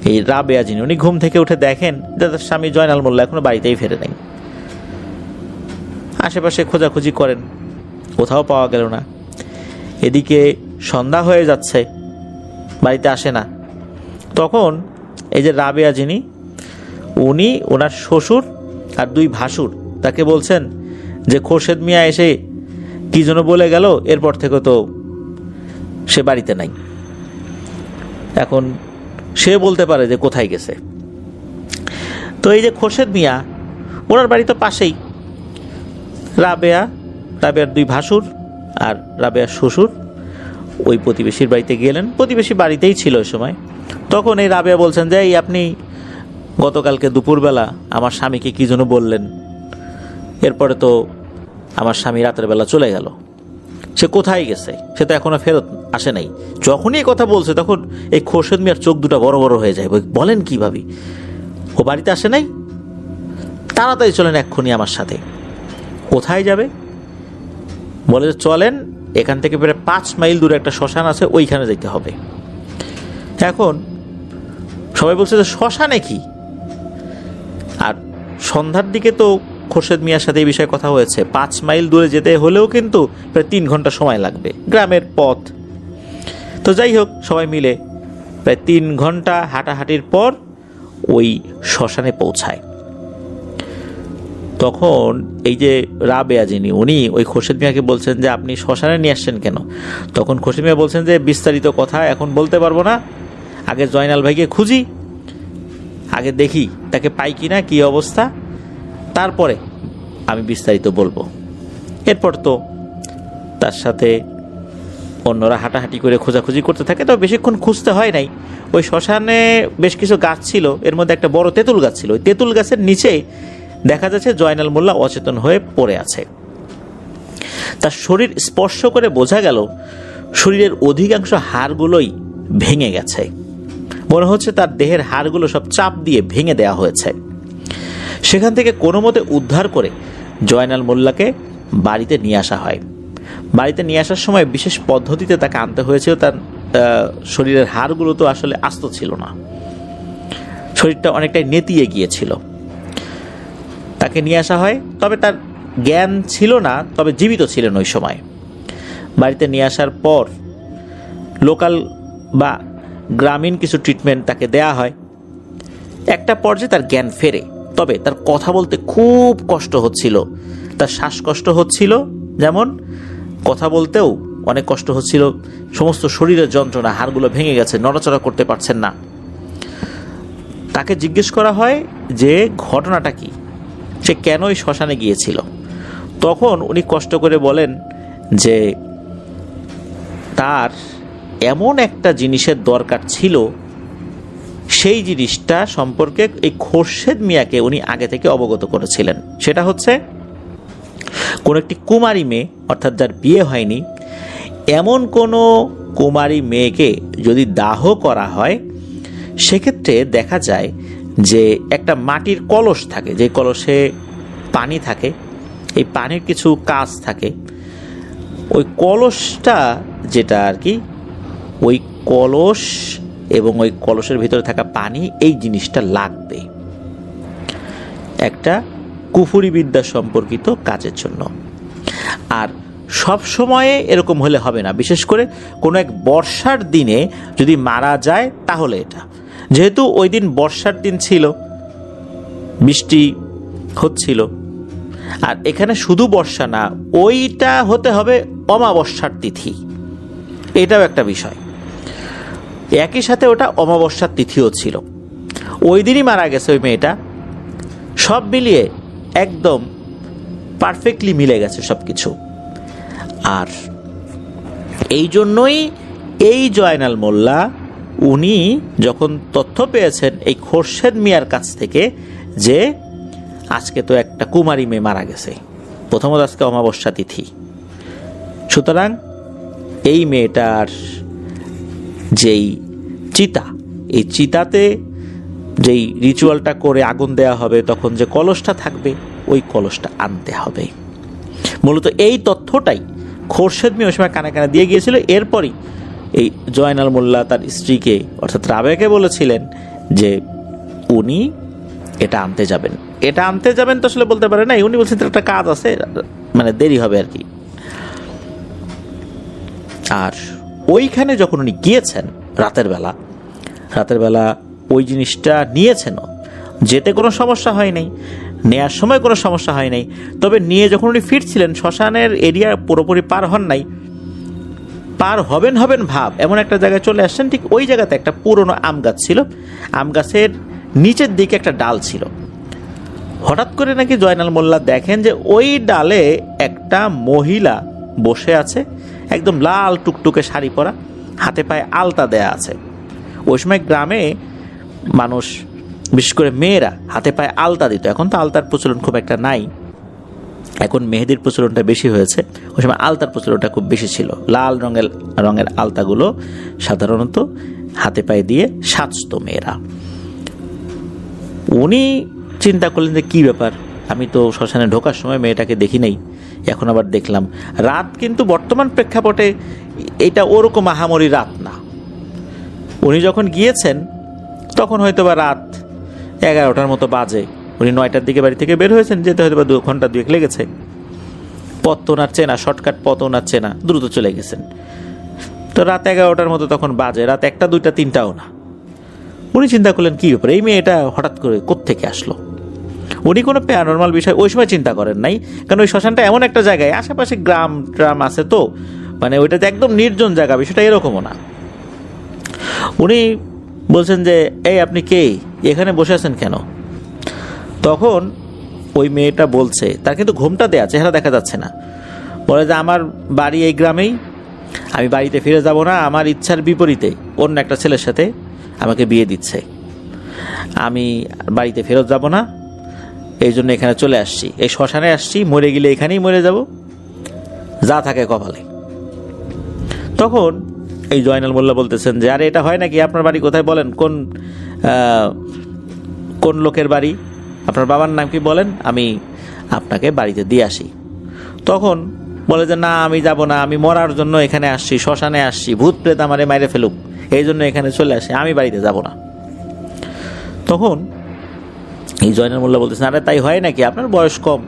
এই রাবেয়া যিনি উনি ঘুম থেকে উঠে দেখেন যে তার স্বামী জয়নাল মোল্লা এখনো বাড়িতেই ফেরে নাই। আশেপাশে খোঁজাখুঁজি করেন, কোথাও পাওয়া গেল না। এদিকে সন্ধ্যা হয়ে যাচ্ছে, বাড়িতে আসে না। তখন এই যে রাবেয়া যিনি উনি ওনার শ্বশুর আর 2 ভাসুর তাকে বলছেন যে খোরশেদ মিয়া এসে কি যেন বলে গেল, এরপর থেকে তো সে বাড়িতে নাই। এখন সে বলতে পারে যে কোথায় গেছে। তো এই যে খোরশেদ মিয়া ওনার বাড়ি তো পাশেই, রাবেয়ার 2 ভাসুর আর রাবেয়ার শ্বশুর ওই প্রতিবেশীর বাড়িতে গেলেন। প্রতিবেশী বাড়িতেই ছিল ওই সময়। তখন এই রাবেয়া বলছেন যে এই আপনি গতকালকে দুপুরবেলা আমার স্বামীকে কি যেন বললেন, এরপরে তো আমার স্বামী রাতের বেলা চলে গেল, সে কোথায় গেছে, সে তো এখনো ফেরত আসে নাই। যখনই কথা বলছে তখন এই খোরশেদ মিয়ার চোখ দুটা বড় বড় হয়ে যায়। বলেন কি ভাবি, ও বাড়িতে আসে নাই? তাড়াতাড়ি চলেন এক্ষুনি আমার সাথে। কোথায় যাবে? বলে যে চলেন, এখান থেকে প্রায় 5 মাইল দূরে একটা শ্মশান আছে, ওইখানে যেতে হবে। এখন সবাই বলছে যে শ্মশানে কি? আর সন্ধ্যার দিকে তো খোরশেদ মিয়ার সাথে এই বিষয়ে কথা হয়েছে, 5 মাইল দূরে যেতে হলেও কিন্তু প্রায় 3 ঘন্টা সময় লাগবে, গ্রামের পথ। তো যাই হোক, সবাই মিলে প্রায় 3 ঘন্টা হাঁটাহাঁটির পর ওই শ্মশানে পৌঁছায়। তখন এই যে রাবেয়া যিনি উনি ওই খোরশেদ মিয়াকে বলছেন যে আপনি শ্মশানে নিয়ে আসছেন কেন? তখন খোরশেদ মিয়া বলছেন যে বিস্তারিত কথা এখন বলতে পারবো না, আগে জয়নাল ভাইকে খুঁজি, আগে দেখি তাকে পাই কিনা, কি অবস্থা, তারপরে আমি বিস্তারিত বলবো। এরপর তো তার সাথে অন্যরা হাঁটাহাঁটি করে খোঁজাখুঁজি করতে থাকে। তবে বেশিক্ষণ খুঁজতে হয় নাই। ওই শ্মশানে বেশ কিছু গাছ ছিল, এর মধ্যে একটা বড় তেঁতুল গাছ ছিল। ওই তেঁতুল গাছের নিচে দেখা যাচ্ছে জয়নাল মোল্লা অচেতন হয়ে পড়ে আছে। তার শরীর স্পর্শ করে বোঝা গেল শরীরের অধিকাংশ হাড়গুলোই ভেঙে গেছে। মনে হচ্ছে তার দেহের হাড়গুলো সব চাপ দিয়ে ভেঙে দেওয়া হয়েছে। সেখান থেকে কোনো মতে উদ্ধার করে জয়নাল মোল্লাকে বাড়িতে নিয়ে আসা হয়। বাড়িতে নিয়ে আসার সময় বিশেষ পদ্ধতিতে তাকে আনতে হয়েছিল। তার শরীরের হাড়গুলো তো আসলে আস্ত ছিল না, শরীরটা অনেকটাই নেতিয়ে গিয়েছিল। তাকে নিয়ে আসা হয়, তবে তার জ্ঞান ছিল না, তবে জীবিত ছিলেন ওই সময়। বাড়িতে নিয়ে আসার পর লোকাল বা গ্রামীণ কিছু ট্রিটমেন্ট তাকে দেয়া হয়। একটা পর্যায়ে তার জ্ঞান ফেরে, তবে তার কথা বলতে খুব কষ্ট হচ্ছিল, তার শ্বাসকষ্ট হচ্ছিল, যেমন কথা বলতেও অনেক কষ্ট হচ্ছিল, সমস্ত শরীরের যন্ত্রণা, হাড়গুলো ভেঙে গেছে, নড়াচড়া করতে পারছেন না। তাকে জিজ্ঞেস করা হয় যে ঘটনাটা কি, সে কেন ওই শ্মশানে গিয়েছিল। তখন উনি কষ্ট করে বলেন যে তার এমন একটা জিনিসের দরকার ছিল, সেই জিনিসটা সম্পর্কে এই খোরশেদ মিয়াকে উনি আগে থেকে অবগত করেছিলেন। সেটা হচ্ছে কোন একটি কুমারী মেয়ে, অর্থাৎ যার বিয়ে হয়নি, এমন কোনো কুমারী মেয়েকে যদি দাহ করা হয়, সেক্ষেত্রে দেখা যায় যে একটা মাটির কলস থাকে, যে কলসে পানি থাকে, এই পানির কিছু কাজ থাকে। ওই কলসটা যেটা আর কি, ওই কলস এবং ওই কলসের ভিতরে থাকা পানি, এই জিনিসটা লাগবে একটা কুফুরি বিদ্যা সম্পর্কিত কাজের জন্য। আর সব সময়ে এরকম হলে হবে না, বিশেষ করে কোনো এক বর্ষার দিনে যদি মারা যায় তাহলে এটা, যেহেতু ওই দিন বর্ষার দিন ছিল, বৃষ্টি হচ্ছিল, আর এখানে শুধু বর্ষা না, ওইটা হতে হবে অমাবস্যার তিথি, এটাও একটা বিষয়। একই সাথে ওটা অমাবস্যার তিথিও ছিল, ওই দিনই মারা গেছে ওই মেয়েটা। সব মিলিয়ে একদম পারফেক্টলি মিলে গেছে সব কিছু। আর এই জন্যই এই জয়নাল মোল্লা উনি যখন তথ্য পেয়েছেন এই খোরশেদ মিয়ার কাছ থেকে যে আজকে তো একটা কুমারী মেয়ে মারা গেছে, প্রথমত আজকে অমাবস্যা তিথি, সুতরাং এই মেয়েটার যেই চিতা, এই চিতাতে যেই রিচুয়ালটা করে আগুন দেয়া হবে, তখন যে কলসটা থাকবে ওই কলসটা আনতে হবে। মূলত এই তথ্যটাই খোরশেদ মিয়া ওই সময় কানে কানে দিয়ে গিয়েছিল। এরপরই এই জয়নাল মোল্লা তার স্ত্রীকে অর্থাৎ রাবেয়াকে বলেছিলেন যে উনি এটা আনতে যাবেন। এটা আনতে যাবেন তো আসলে বলতে পারে না, উনি বলছেন একটা কাজ আছে, মানে দেরি হবে আর কি। আর ওইখানে যখন উনি গিয়েছেন রাতের বেলা ওই জিনিসটা নিয়েছেন, যেতে কোনো সমস্যা হয় নাই, নেয়ার সময় কোনো সমস্যা হয় নাই। তবে নিয়ে যখন উনি ফিরছিলেন, শ্মশানের এরিয়া পুরোপুরি পার হন নাই, পার হবেন ভাব এমন একটা জায়গায় চলে আসছেন। ঠিক ওই জায়গাতে একটা পুরনো আম গাছ ছিল, আম গাছের নিচের দিকে একটা ডাল ছিল। হঠাৎ করে নাকি জয়নাল মোল্লা দেখেন যে ওই ডালে একটা মহিলা বসে আছে, একদম লাল টুকটুকে শাড়ি পরা, হাতে পায়ে আলতা দেয়া আছে। ওই সময় গ্রামে মানুষ, বিশেষ করে মেয়েরা, হাতে পায়ে আলতা দিত। এখন তো আলতার প্রচলন খুব একটা নাই, এখন মেহেদির প্রচলনটা বেশি হয়েছে। ওই সময় আলতার প্রচলনটা খুব বেশি ছিল। লাল রঙের আলতাগুলো সাধারণত হাতে পায়ে দিয়ে সাজত মেয়েরা। উনি চিন্তা করলেন যে কি ব্যাপার, আমি তো শ্মশানে ঢোকার সময় মেয়েটাকে দেখি নাই, এখন আবার দেখলাম। রাত কিন্তু বর্তমান প্রেক্ষাপটে এটা ওরকম আহামরি রাত না। উনি যখন গিয়েছেন তখন হয়তো বা রাত 11টার মতো বাজে। উনি 9টার দিকে বাড়ি থেকে বের হয়েছেন, যেতে হয়তো বা 2 ঘন্টা 2 লেগেছে। পথ তো ওনার চেনা, শর্টকাট পথ ওনার চেনা, দ্রুত চলে গেছেন। তো রাত 11টার মতো তখন বাজে, রাত 1টা 2টা 3টাও না। উনি চিন্তা করলেন কি ব্যাপার, এই মেয়েটা হঠাৎ করে কোত্থেকে আসলো। উনি কোনো প্যারানরমাল বিষয় ওই সময় চিন্তা করেন নাই, কারণ ওই শ্মশানটা এমন একটা জায়গায়, আশেপাশে গ্রাম ট্রাম আছে, তো মানে ওইটাতে একদম নির্জন জায়গা, বিষয়টা এরকমও না। উনি বলছেন যে এই আপনি কে, এখানে বসে আছেন কেন? তখন ওই মেয়েটা বলছে, তার কিন্তু ঘোমটা দেয়া, চেহারা দেখা যাচ্ছে না। বলে যে আমার বাড়ি এই গ্রামেই, আমি বাড়িতে ফিরে যাব না, আমার ইচ্ছার বিপরীতে অন্য একটা ছেলের সাথে আমাকে বিয়ে দিচ্ছে, আমি বাড়িতে ফেরত যাব না, এই জন্য এখানে চলে আসছি, এই শ্মশানে আসছি, মরে গেলে এখানেই মরে যাব, যা থাকে কপালে। তখন এই জয়নাল মোল্লা বলতেছেন যে আরে এটা হয় নাকি, আপনার বাড়ি কোথায় বলেন, কোন লোকের বাড়ি, আপনার বাবার নাম কি বলেন, আমি আপনাকে বাড়িতে দিয়ে আসি। তখন বলে যে না, আমি যাব না, আমি মরার জন্য এখানে আসছি, শ্মশানে আসছি, ভূত প্রেত আমারে মাইরে ফেলুক, এই জন্য এখানে চলে আসি, আমি বাড়িতে যাব না। তখন এই জয়নাল মোল্লা বলতেছেন আরে তাই হয় নাকি, আপনার বয়স কম,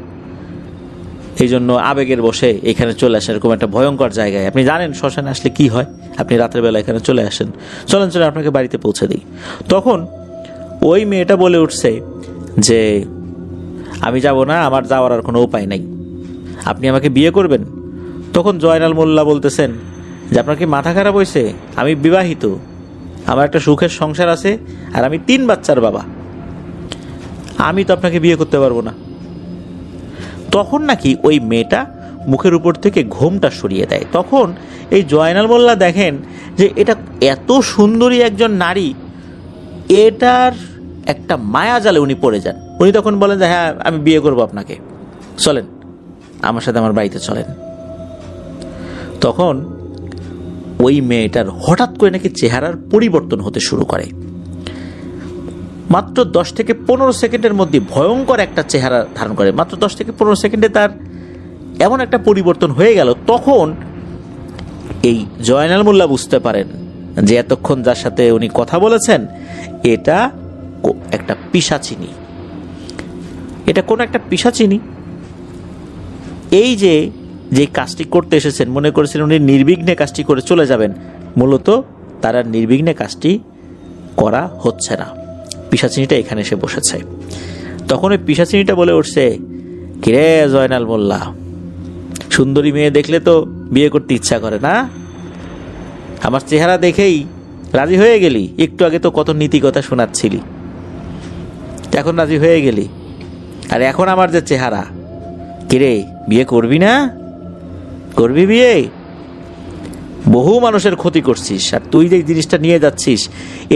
এই জন্য আবেগের বসে এখানে চলে আসেন, এরকম একটা ভয়ঙ্কর জায়গায়, আপনি জানেন শ্মশানে আসলে কি হয়, আপনি রাতের বেলা এখানে চলে আসেন, চলেন আপনাকে বাড়িতে পৌঁছে দিই। তখন ওই মেয়েটা বলে উঠছে যে আমি যাব না, আমার যাওয়ার আর কোনো উপায় নাই, আপনি আমাকে বিয়ে করবেন? তখন জয়নাল মোল্লা বলতেছেন যে আপনার কি মাথা খারাপ হয়েছে, আমি বিবাহিত, আমার একটা সুখের সংসার আছে, আর আমি 3 বাচ্চার বাবা, আমি তো আপনাকে বিয়ে করতে পারবো না। তখন নাকি ওই মেয়েটা মুখের উপর থেকে ঘোমটা সরিয়ে দেয়। তখন এই জয়নাল মোল্লা দেখেন যে এটা এত সুন্দরী একজন নারী, এটার একটা মায়াজালে উনি পড়ে যান। উনি তখন বলেন যে হ্যাঁ আমি বিয়ে করবো আপনাকে, চলেন আমার সাথে আমার বাড়িতে চলেন। তখন ওই মেয়েটার হঠাৎ করে নাকি চেহারার পরিবর্তন হতে শুরু করে। মাত্র 10 থেকে 15 সেকেন্ডের মধ্যে ভয়ঙ্কর একটা চেহারা ধারণ করে। মাত্র 10 থেকে 15 সেকেন্ডে তার এমন একটা পরিবর্তন হয়ে গেল। তখন এই জয়নাল মোল্লা বুঝতে পারেন যে এতক্ষণ যার সাথে উনি কথা বলেছেন এটা একটা পিশাচিনী, এটা কোন একটা পিশাচিনী। এই যে কাজটি করতে এসেছেন, মনে করেছিলেন উনি নির্বিঘ্নে কাজটি করে চলে যাবেন, মূলত তারা নির্বিঘ্নে কাজটি করা হচ্ছে না, পিশাচিনীটা এখানে এসে বসেছে। তখন ওই পিশাচিনীটা বলে উঠছে কিরে জয়নাল মোল্লা, সুন্দরী মেয়ে দেখলে তো বিয়ে করতে ইচ্ছা করে না? আমার চেহারা দেখেই রাজি হয়ে গেলি? একটু আগে তো কত নীতি কথা শোনাচ্ছিলি, এখন রাজি হয়ে গেলি। আর এখন আমার যে চেহারা, কিরে বিয়ে করবি না? করবি বিয়ে? বহু মানুষের ক্ষতি করছিস, আর তুই যে জিনিসটা নিয়ে যাচ্ছিস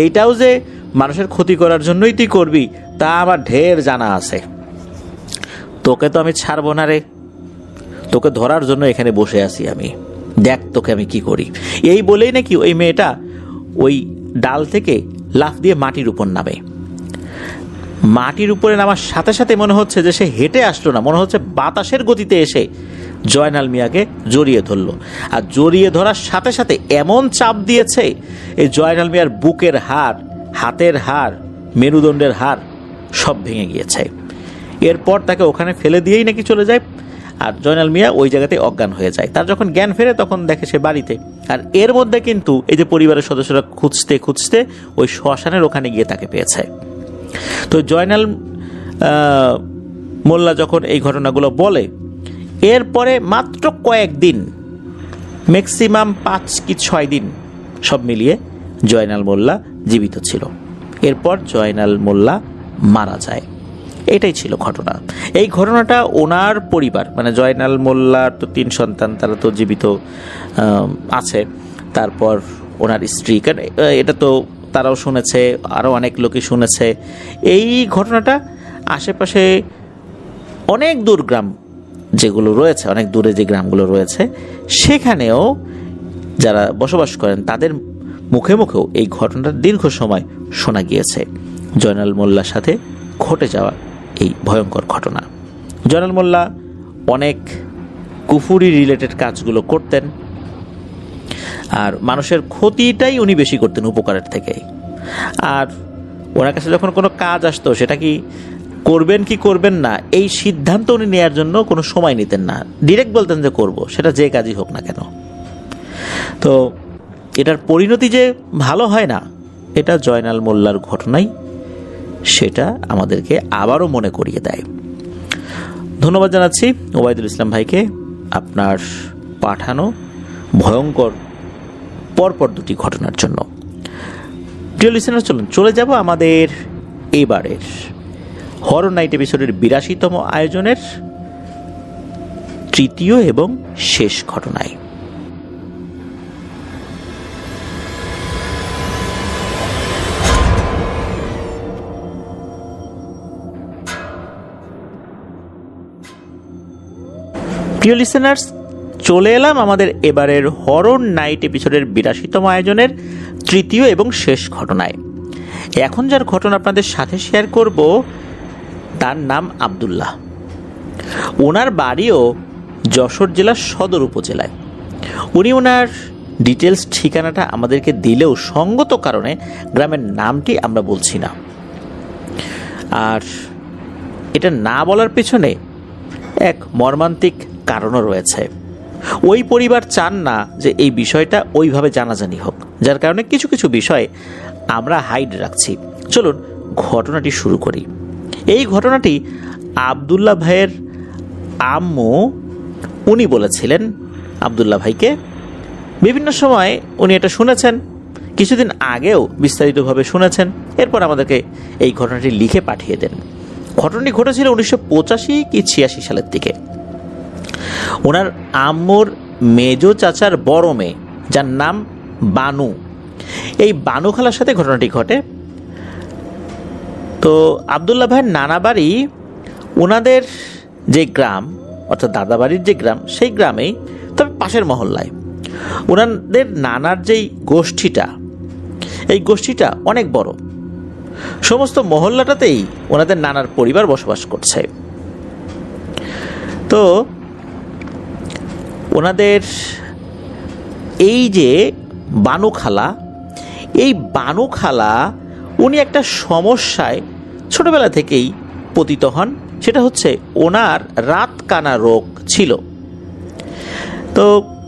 এইটাও যে মানুষের ক্ষতি করার জন্যই তুই করবি তা আমার ঢের জানা আছে। তোকে তো আমি ছাড়বো না রে, তোকে ধরার জন্য এখানে বসে আছি আমি। দেখ তোকে আমি কি করি। এই বলেই নাকি ওই মেয়েটা ওই ডাল থেকে লাফ দিয়ে মাটির উপর নামে। মাটির উপরে নামার সাথে সাথে মনে হচ্ছে যে সে হেঁটে আসলো না, মনে হচ্ছে বাতাসের গতিতে এসে জয়নাল মিয়াকে জড়িয়ে ধরলো। আর জড়িয়ে ধরার সাথে সাথে এমন চাপ দিয়েছে, এই জয়নাল মিয়ার বুকের হাড়, হাতের হাড়, মেরুদণ্ডের হাড় সব ভেঙে গিয়েছে। এরপর তাকে ওখানে ফেলে দিয়েই নাকি চলে যায়, আর জয়নাল মিয়া ওই জায়গাতে অজ্ঞান হয়ে যায়। তার যখন জ্ঞান ফেরে তখন দেখে সে বাড়িতে। আর এর মধ্যে কিন্তু এই যে পরিবারের সদস্যরা খুঁজতে খুঁজতে ওই শ্মশানের ওখানে গিয়ে তাকে পেয়েছে। তো জয়নাল মোল্লা যখন এই ঘটনাগুলো বলে, এরপরে মাত্র কয়েকদিন, ম্যাক্সিমাম 5 কি 6 দিন সব মিলিয়ে জয়নাল মোল্লা জীবিত ছিল। এরপর জয়নাল মোল্লা মারা যায়। এটাই ছিল ঘটনা। এই ঘটনাটা ওনার পরিবার, মানে জয়নাল মোল্লার তো 3 সন্তান, তারা তো জীবিত আছে। তারপর ওনার স্ত্রী, কারণ এটা তো তারাও শুনেছে, আরও অনেক লোকই শুনেছে। এই ঘটনাটা আশেপাশে অনেক দূর গ্রাম যেগুলো রয়েছে, অনেক দূরে যে গ্রামগুলো রয়েছে, সেখানেও যারা বসবাস করেন তাদের মুখে মুখেও এই ঘটনাটা দীর্ঘ সময় শোনা গিয়েছে, জয়নাল মোল্লার সাথে ঘটে যাওয়া এই ভয়ঙ্কর ঘটনা। জয়নাল মোল্লা অনেক কুফুরি রিলেটেড কাজগুলো করতেন, আর মানুষের ক্ষতিটাই উনি বেশি করতেন উপকারের থেকে। আর ওনার কাছে যখন কোনো কাজ আসতো, সেটা কি করবেন কি করবেন না এই সিদ্ধান্ত উনি নেওয়ার জন্য কোনো সময় নিতেন না, ডিরেক্ট বলতেন যে করব, সেটা যে কাজই হোক না কেন। তো এটার পরিণতি যে ভালো হয় না, এটা জয়নাল মোল্লার ঘটনাই সেটা আমাদেরকে আবারও মনে করিয়ে দেয়। ধন্যবাদ জানাচ্ছি ওবায়দুল ইসলাম ভাইকে আপনার পাঠানো ভয়ঙ্কর পরপর 2টি ঘটনার জন্য। প্রিয় লিসেনার, চলুন চলে যাব আমাদের এবারের হরর নাইট এপিসোডের 82তম আয়োজনের 3য় এবং শেষ ঘটনায়। প্রিয় লিসেনার্স, চলে এলাম আমাদের এবারের হরর নাইট এপিসোডের 82তম আয়োজনের 3য় এবং শেষ ঘটনায়। এখন যার ঘটনা আপনাদের সাথে শেয়ার করব তার নাম আব্দুল্লাহ। ওনার বাড়িও যশোর জেলার সদর উপজেলায়। উনি ওনার ডিটেলস ঠিকানাটা আমাদেরকে দিলেও সঙ্গত কারণে গ্রামের নামটি আমরা বলছি না। আর এটা না বলার পেছনে এক মর্মান্তিক কারণও রয়েছে। ওই পরিবার চান না যে এই বিষয়টা ওইভাবে জানাজানি হোক, যার কারণে কিছু কিছু বিষয় আমরা হাইড রাখছি। চলুন ঘটনাটি শুরু করি। এই ঘটনাটি আব্দুল্লাহ ভাইয়ের আম্মু উনি বলেছিলেন আব্দুল্লাহ ভাইকে। বিভিন্ন সময় উনি এটা শুনেছেন, কিছুদিন আগেও বিস্তারিতভাবে শুনেছেন। এরপর আমাদেরকে এই ঘটনাটি লিখে পাঠিয়ে দেন। ঘটনাটি ঘটেছিল 1985 কি 86 সালের দিকে। ওনার আম্মুর মেজো চাচার বড় মেয়ে, যার নাম বানু, এই বানু খালার সাথে ঘটনাটি ঘটে। তো আব্দুল্লাহ ভাইয়ের নানা বাড়ি ওনাদের যে গ্রাম, অর্থাৎ দাদা বাড়ির যে গ্রাম, সেই গ্রামেই, তবে পাশের মহল্লায়। ওনাদের নানার যেই গোষ্ঠীটা, এই গোষ্ঠীটা অনেক বড়। সমস্ত মহল্লাটাতেই ওনাদের নানার পরিবার বসবাস করছে। তো ওনাদের এই যে বানু খালা, এই বানু খালা উনি একটা সমস্যায় ছোটবেলা থেকেই পতিত হন। সেটা হচ্ছে ওনার রাতকানা রোগ ছিল। তো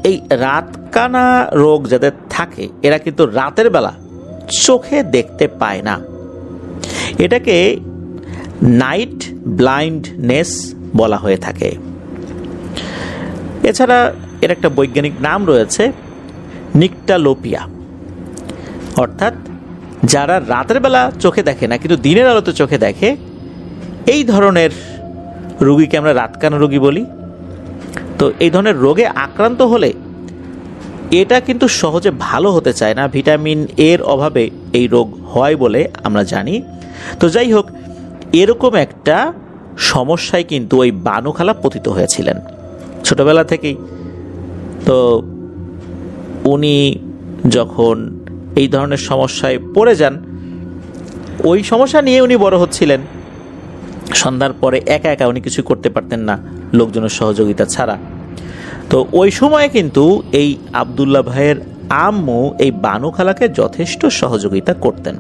এই রাতকানা রোগ যাদের থাকে, এরা কিন্তু রাতের বেলা চোখে দেখতে পায় না। এটাকে নাইট ব্লাইন্ডনেস বলা হয়ে থাকে। এছাড়া এর একটা বৈজ্ঞানিক নাম রয়েছে নিকটালোপিয়া, অর্থাৎ যারা রাতের বেলা চোখে দেখে না কিন্তু দিনের আলোতে চোখে দেখে, এই ধরনের রোগীকে আমরা রাতকানা রোগী বলি। তো এই ধরনের রোগে আক্রান্ত হলে এটা কিন্তু সহজে ভালো হতে চায় না, ভিটামিন এর অভাবে এই রোগ হয় বলে আমরা জানি। তো যাই হোক, এরকম একটা সমস্যায় কিন্তু ওই বানু খালা পতিত হয়েছিলেন ছোটবেলা থেকেই। তো উনি যখন এই ধরনের সমস্যায় পড়ে যান, ওই সমস্যা নিয়ে উনি বড় হচ্ছিলেন। সন্ধ্যার পরে একা একা উনি কিছু করতে পারতেন না লোকজনের সহযোগিতা ছাড়া। তো ওই সময়ে কিন্তু এই আব্দুল্লাহ ভাইয়ের আম্মু এই বানু খালাকে যথেষ্ট সহযোগিতা করতেন।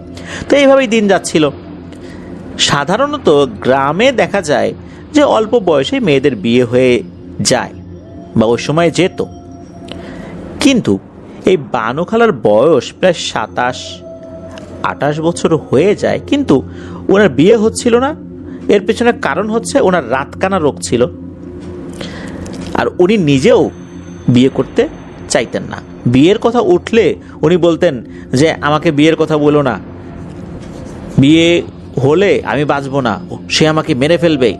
তো এইভাবেই দিন যাচ্ছিল। সাধারণত গ্রামে দেখা যায় যে অল্প বয়সে মেয়েদের বিয়ে হয়ে যায় বা ওই সময় যেত, কিন্তু এই বানু খালার বয়স প্রায় 27-28 বছর হয়ে যায়, কিন্তু ওনার বিয়ে হচ্ছিল না। এর পেছনে কারণ হচ্ছে ওনার রাতকানা রোগ ছিল, আর উনি নিজেও বিয়ে করতে চাইতেন না। বিয়ের কথা উঠলে উনি বলতেন যে আমাকে বিয়ের কথা বলো না, বিয়ে হলে আমি বাঁচবো না, সে আমাকে মেরে ফেলবে।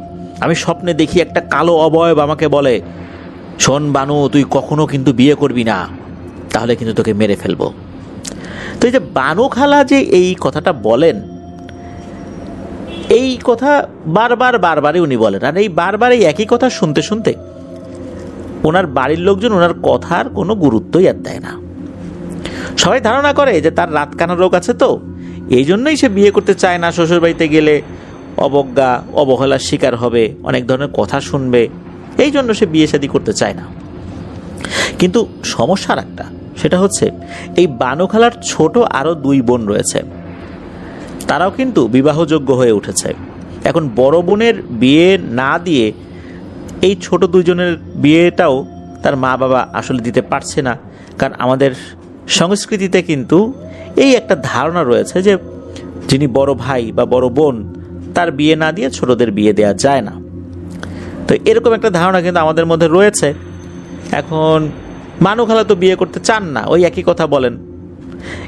আমি স্বপ্নে দেখি একটা কালো অবয়ব আমাকে বলে, শোন বানু, তুই কখনো কিন্তু বিয়ে করবি না, তাহলে কিন্তু তোকে মেরে ফেলবো। তো এই যে বানু খালা যে এই কথাটা বলেন, এই কথা বারবারই উনি বলেন, আর এই বারবার এই একই কথা শুনতে শুনতে ওনার বাড়ির লোকজন ওনার কথার কোনো গুরুত্বই আর দেয় না। সবাই ধারণা করে যে তার রাতকানা রোগ আছে, তো এই জন্যই সে বিয়ে করতে চায় না। শ্বশুর বাড়িতে গেলে অবজ্ঞা অবহেলার শিকার হবে, অনেক ধরনের কথা শুনবে, এই জন্য সে বিয়ে শাদী করতে চায় না। কিন্তু সমস্যার একটা, সেটা হচ্ছে এই বানু খালার ছোট আরো 2 বোন রয়েছে, তারাও কিন্তু বিবাহযোগ্য হয়ে উঠেছে। এখন বড় বোনের বিয়ে না দিয়ে এই ছোট 2 জনের বিয়েটাও তার মা বাবা আসলে দিতে পারছে না, কারণ আমাদের সংস্কৃতিতে কিন্তু এই একটা ধারণা রয়েছে যে যিনি বড় ভাই বা বড় বোন, তার বিয়ে না দিয়ে ছোটদের বিয়ে দেওয়া যায় না। তো এরকম একটা ধারণা কিন্তু আমাদের মধ্যে রয়েছে। এখন বানু খালা তো বিয়ে করতে চান না, ওই একই কথা বলেন।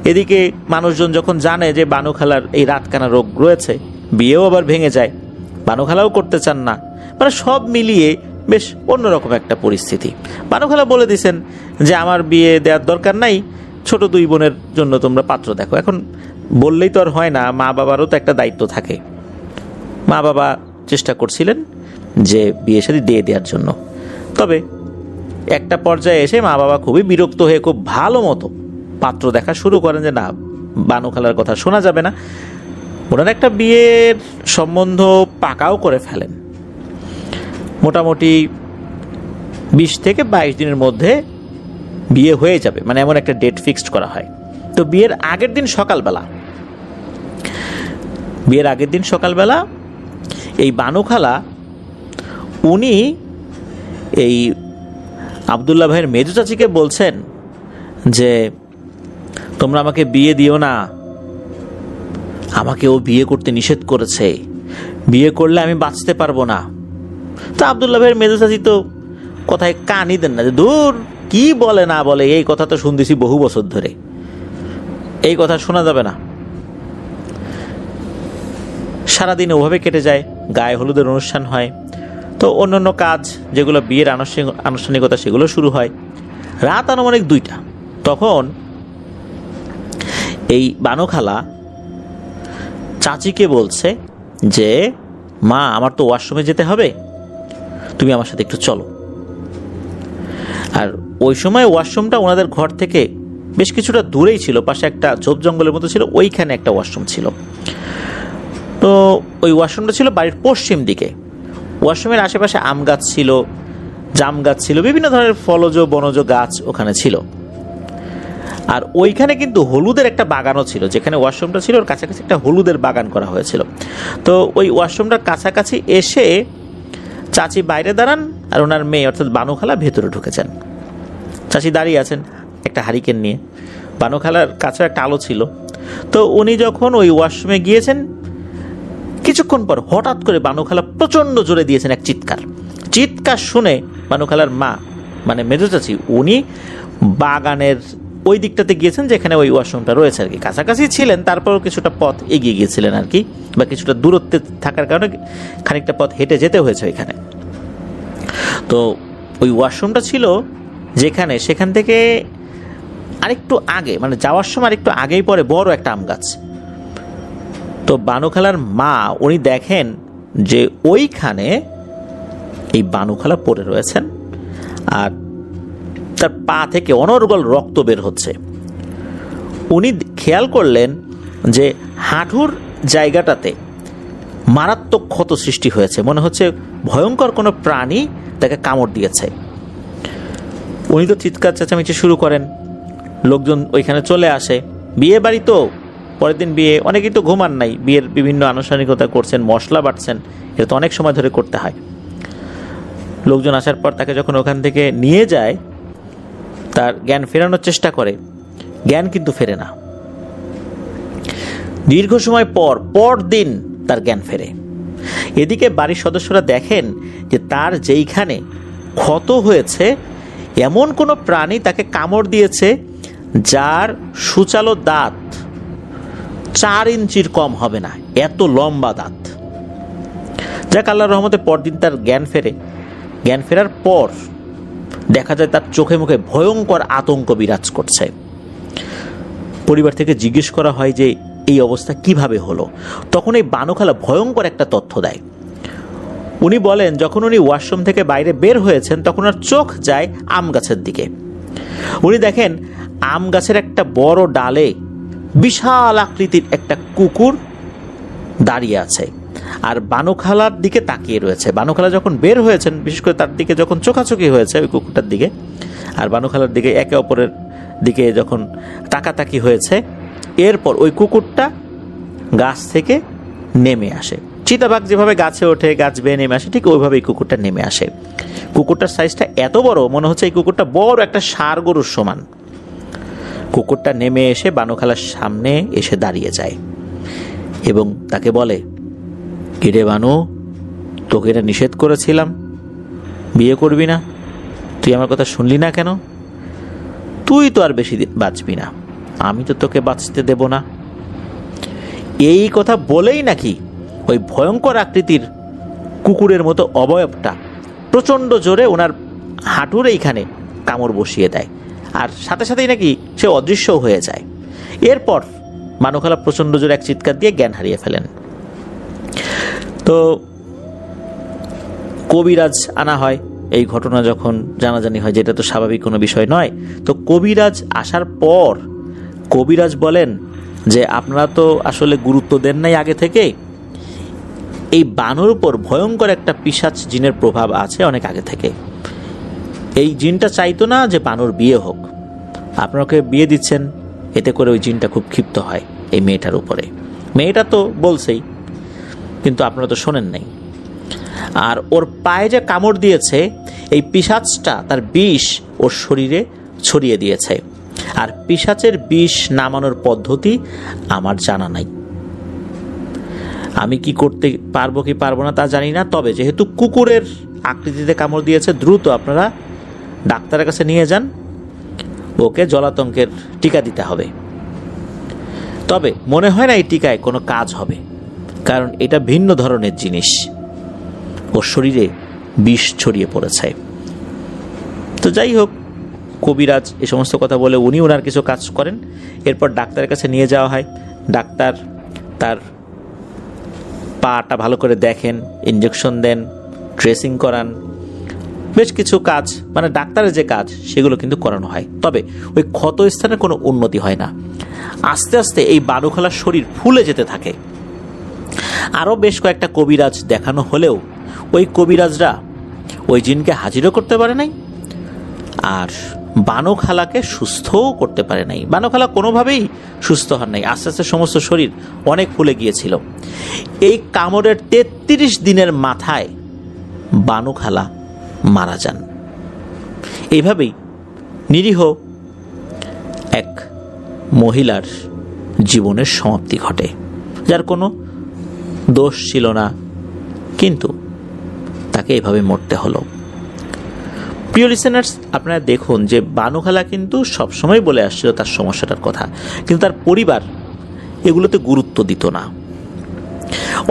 এদিকে মানুষজন যখন জানে যে বানু খালার এই রাতকানা রোগ রয়েছে, বিয়েও আবার ভেঙে যায়, বানু খালাও করতে চান না। মানে সব মিলিয়ে বেশ অন্যরকম একটা পরিস্থিতি। বানু খালা বলে দিয়েছেন যে আমার বিয়ে দেওয়ার দরকার নাই, ছোট 2 বোনের জন্য তোমরা পাত্র দেখো। এখন বললেই তো আর হয় না, মা বাবারও তো একটা দায়িত্ব থাকে। মা বাবা চেষ্টা করছিলেন যে বিয়ে শাদী দিয়ে দেওয়ার জন্য, তবে একটা পর্যায়ে এসে মা বাবা খুবই বিরক্ত হয়ে খুব ভালো মতো পাত্র দেখা শুরু করেন যে না, বানু খালার কথা শোনা যাবে না। ওনার একটা বিয়ের সম্বন্ধ পাকাও করে ফেলেন। মোটামুটি 20 থেকে 22 দিনের মধ্যে বিয়ে হয়ে যাবে, মানে এমন একটা ডেট ফিক্সড করা হয়। তো বিয়ের আগের দিন সকালবেলা এই বানু খালা উনি এই আব্দুল্লাহ ভাইয়ের মেজু চাচিকে বলছেন যে তোমরা আমাকে বিয়ে দিও না, আমাকে ও বিয়ে করতে নিষেধ করেছে, বিয়ে করলে আমি বাঁচতে পারবো না। তো আব্দুল্লাহ ভাইয়ের মেজু চাচি তো কথায় কানই দেন না, যে দূর কি বলে না বলে, এই কথা তো শুনতেছি বহু বছর ধরে, এই কথা শোনা যাবে না। সারাদিন ওভাবে কেটে যায়, গায়ে হলুদের অনুষ্ঠান হয়, তো অন্যান্য কাজ যেগুলো বিয়ের আনুষ্ঠানিকতা সেগুলো শুরু হয়। রাত আনুমানিক 2টা, তখন এই বানু খালা চাচিকে বলছে যে মা, আমার তো ওয়াশরুমে যেতে হবে, তুমি আমার সাথে একটু চলো। আর ওই সময় ওয়াশরুমটা ওনাদের ঘর থেকে বেশ কিছুটা দূরেই ছিল, পাশে একটা ঝোপ জঙ্গলের মতো ছিল, ওইখানে একটা ওয়াশরুম ছিল। তো ওই ওয়াশরুমটা ছিল বাড়ির পশ্চিম দিকে। ওয়াশরুমের আশেপাশে আম গাছ ছিল, জাম গাছ ছিল, বিভিন্ন ধরনের ফলজ বনজ গাছ ওখানে ছিল। আর ওইখানে কিন্তু হলুদের একটা বাগানও ছিল, যেখানে ওয়াশরুমটা ছিল ওর কাছাকাছি একটা হলুদের বাগান করা হয়েছিল। তো ওই ওয়াশরুমটার কাছাকাছি এসে চাচি বাইরে দাঁড়ান, আর ওনার মেয়ে অর্থাৎ বানু খালা ভেতরে ঢুকেছেন। চাচি দাঁড়িয়ে আছেন একটা হারিকেন নিয়ে, বানু খালার কাছে একটা আলো ছিল। তো উনি যখন ওই ওয়াশরুমে গিয়েছেন, কিছুক্ষণ পর হঠাৎ করে বানুখালা প্রচন্ড জোরে দিয়েছেন এক চিৎকার। চিৎকার শুনে বানুখালার মা মানে মেজো চাচি উনি বাগানের ওই দিকটাতে গিয়েছেন যেখানে ওই ওয়াশরুমটা রয়েছে আর কি, কাছাকাছি ছিলেন, তারপরও কিছুটা পথ এগিয়ে গিয়েছিলেন আর কি, বা কিছুটা দূরত্বে থাকার কারণে খানিকটা পথ হেঁটে যেতে হয়েছে ওইখানে। তো ওই ওয়াশরুমটা ছিল যেখানে, সেখান থেকে আরেকটু আগে মানে যাওয়ার সময় আরেকটু আগেই পরে বড় একটা আম গাছ। তো বানুখালার মা উনি দেখেন যে ওইখানে এই বানুখালা পড়ে রয়েছেন আর তার পা থেকে অনর্গল রক্ত বের হচ্ছে। উনি খেয়াল করলেন যে হাঁটুর জায়গাটাতে মারাত্মক ক্ষত সৃষ্টি হয়েছে, মনে হচ্ছে ভয়ঙ্কর কোনো প্রাণী তাকে কামড় দিয়েছে। উনি তো চিৎকার চেঁচামেচি শুরু করেন, লোকজন ওইখানে চলে আসে। বিয়ে বাড়ি তো, পরের দিন বিয়ে, অনেকেই তো ঘুমান নাই, বিয়ের বিভিন্ন আনুষ্ঠানিকতা করছেন, মশলা বাটছেন, এটা তো অনেক সময় ধরে করতে হয়। লোকজন আসার পর তাকে যখন ওখান থেকে নিয়ে যায়, তার জ্ঞান ফেরানোর চেষ্টা করে, জ্ঞান কিন্তু ফেরে না। দীর্ঘ সময় পর দিন তার জ্ঞান ফেরে। এদিকে বাড়ির সদস্যরা দেখেন যে তার যেইখানে ক্ষত হয়েছে এমন কোনো প্রাণী তাকে কামড় দিয়েছে যার সূচালো দাঁত 4 ইঞ্চির কম হবে না, এত লম্বা দাঁত। যাক আল্লাহর রহমতে পরদিন তার জ্ঞান ফেরে। জ্ঞান ফেরার পর দেখা যায় তার চোখে মুখে ভয়ঙ্কর আতঙ্ক বিরাজ করছে। পরিবার থেকে জিজ্ঞেস করা হয় যে এই অবস্থা কিভাবে হলো। তখন এই বানুখালা ভয়ঙ্কর একটা তথ্য দেয়। উনি বলেন যখন উনি ওয়াশরুম থেকে বাইরে বের হয়েছেন তখন ওর চোখ যায় আম গাছের দিকে। উনি দেখেন আম গাছের একটা বড় ডালে বিশাল আকৃতির একটা কুকুর দাঁড়িয়ে আছে আর বানুখালার দিকে তাকিয়ে রয়েছে। বানুখালা যখন বের হয়েছেন, বিশেষ করে তার দিকে যখন চোখাচোখি হয়েছে ওই কুকুরটার দিকে আর বানুখালার দিকে একে অপরের দিকে যখন তাকাতাকি হয়েছে, এরপর ওই কুকুরটা গাছ থেকে নেমে আসে। চিতাবাঘ যেভাবে গাছে ওঠে, গাছ বেয়ে নেমে আসে, ঠিক ওইভাবেই কুকুরটা নেমে আসে। কুকুরটার সাইজটা এত বড়, মনে হচ্ছে এই কুকুরটা বড় একটা ষাঁড় গরুর সমান। কুকুরটা নেমে এসে বানুখালার সামনে এসে দাঁড়িয়ে যায় এবং তাকে বলে, কিরে বানু, তোকে এটা নিষেধ করেছিলাম, বিয়ে করবি না, তুই আমার কথা শুনলি না কেন? তুই তো আর বেশি দিন বাঁচবি না, আমি তো তোকে বাঁচতে দেব না। এই কথা বলেই নাকি ওই ভয়ঙ্কর আকৃতির কুকুরের মতো অবয়বটা প্রচণ্ড জোরে ওনার হাঁটুর এইখানে কামড় বসিয়ে দেয় আর সাথে সাথেই নাকি সে অদৃশ্য হয়ে যায়। এরপর বানুখালা প্রচণ্ড জোরে এক চিৎকার দিয়ে জ্ঞান হারিয়ে ফেলেন। তো কবিরাজ আনা হয়। এই ঘটনা যখন জানাজানি হয়, যেটা তো স্বাভাবিক কোনো বিষয় নয়, তো কবিরাজ আসার পর কবিরাজ বলেন যে আপনারা তো আসলে গুরুত্ব দেন নাই আগে থেকে, এই বানুর উপর ভয়ঙ্কর একটা পিশাচ জিনের প্রভাব আছে অনেক আগে থেকে। এই জিনটা চাইতো না যে বানুর বিয়ে হোক, আপনাকে বিয়ে দিচ্ছেন, এতে করে ওই জিনটা খুব ক্ষিপ্ত হয় এই মেয়েটার উপরে। মেয়েটা তো বলছেই, কিন্তু আপনারা তো শোনেন নাই। আর ওর পায়ে যে কামড় দিয়েছে, এই পিশাচটা তার বিষ ওর শরীরে ছড়িয়ে দিয়েছে। আর পিশাচের বিষ নামানোর পদ্ধতি আমার জানা নাই, আমি কি করতে পারবো কি পারবো না তা জানি না। তবে যেহেতু কুকুরের আকৃতিতে কামড় দিয়েছে, দ্রুত আপনারা ডাক্তারের কাছে নিয়ে যান, ওকে জলাতঙ্কের টিকা দিতে হবে। তবে মনে হয় না এই টিকায় কোনো কাজ হবে, কারণ এটা ভিন্ন ধরনের জিনিস, ওর শরীরে বিষ ছড়িয়ে পড়েছে। তো যাই হোক, কবিরাজ এ সমস্ত কথা বলে উনি ওনার কিছু কাজ করেন। এরপর ডাক্তারের কাছে নিয়ে যাওয়া হয়। ডাক্তার তার পাটা ভালো করে দেখেন, ইনজেকশন দেন, ড্রেসিং করান, বেশ কিছু কাজ, মানে ডাক্তারের যে কাজ সেগুলো কিন্তু করানো হয়। তবে ওই ক্ষত স্থানে কোনো উন্নতি হয় না। আস্তে আস্তে এই বানুখালার শরীর ফুলে যেতে থাকে। আরও বেশ কয়েকটা কবিরাজ দেখানো হলেও ওই কবিরাজরা ওই জিনকে হাজিরও করতে পারে নাই আর বানুখালাকে সুস্থও করতে পারে নাই। বানুখালা কোনোভাবেই সুস্থ হন নাই। আস্তে আস্তে সমস্ত শরীর অনেক ফুলে গিয়েছিল। এই কামড়ের 33 দিনের মাথায় বানুখালা মারা যান। এইভাবেই নিরীহ এক মহিলার জীবনের সমাপ্তি ঘটে, যার কোনো দোষ ছিল না, কিন্তু তাকে এভাবে মরতে হলো। প্রিয় লিসেনার্স, আপনারা দেখুন যে বানু খালা কিন্তু সবসময় বলে আসছিল তার সমস্যাটার কথা, কিন্তু তার পরিবার এগুলোতে গুরুত্ব দিত না।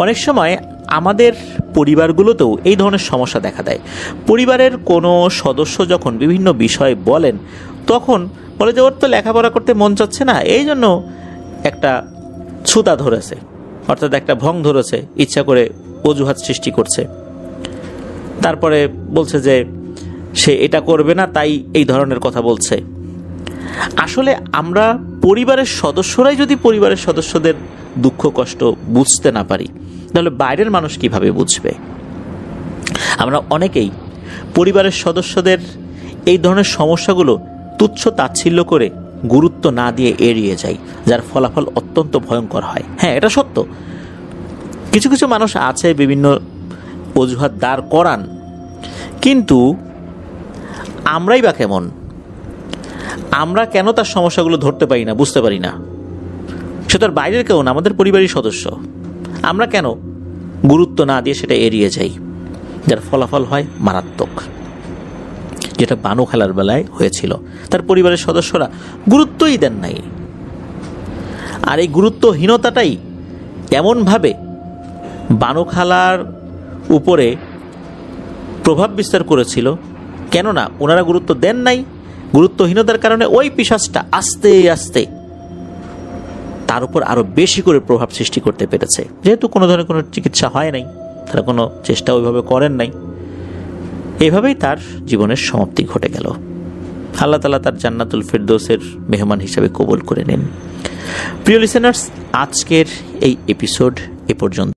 অনেক সময় আমাদের পরিবারগুলোতেও এই ধরনের সমস্যা দেখা দেয়। পরিবারের কোনো সদস্য যখন বিভিন্ন বিষয় বলেন, তখন বলে যে ওর তো লেখাপড়া করতে মন চাচ্ছে না, এই জন্য একটা ছুতা ধরেছে, অর্থাৎ একটা ভং ধরেছে, ইচ্ছা করে অজুহাত সৃষ্টি করছে। তারপরে বলছে যে সে এটা করবে না, তাই এই ধরনের কথা বলছে। আসলে আমরা পরিবারের সদস্যরাই যদি পরিবারের সদস্যদের দুঃখ কষ্ট বুঝতে না পারি, তাহলে বাইরের মানুষ কিভাবে বুঝবে? আমরা অনেকেই পরিবারের সদস্যদের এই ধরনের সমস্যাগুলো তুচ্ছ তাচ্ছিল্য করে গুরুত্ব না দিয়ে এড়িয়ে যাই, যার ফলাফল অত্যন্ত ভয়ঙ্কর হয়। হ্যাঁ, এটা সত্য। কিছু কিছু মানুষ আছে বিভিন্ন অজুহাত দাঁড় করান, কিন্তু আমরাই বা কেমন? আমরা কেন তার সমস্যাগুলো ধরতে পারি না, বুঝতে পারি না? সে তার বাইরের কেউ না, আমাদের পরিবারের সদস্য। আমরা কেন গুরুত্ব না দিয়ে সেটা এড়িয়ে যাই, যার ফলাফল হয় মারাত্মক, যেটা বানু খালার বেলায় হয়েছিল। তার পরিবারের সদস্যরা গুরুত্বই দেন নাই, আর এই গুরুত্বহীনতাটাই এমনভাবে বানু খালার উপরে প্রভাব বিস্তার করেছিল। কেননা ওনারা গুরুত্ব দেন নাই, গুরুত্বহীনতার কারণে ওই পিশাচটা আস্তে আস্তে তার উপর আরো বেশি করে প্রভাব সৃষ্টি করতে পেরেছে। যেহেতু কোনো ধরনের কোনো চিকিৎসা হয় নাই, তারা কোনো চেষ্টা ওইভাবে করেন নাই, এভাবেই তার জীবনের সমাপ্তি ঘটে গেল। আল্লাহ তাআলা তার জান্নাতুল ফিরদৌসের মেহমান হিসেবে কবুল করে নিন। প্রিয় লিসেনার্স, আজকের এই এপিসোড এ পর্যন্ত।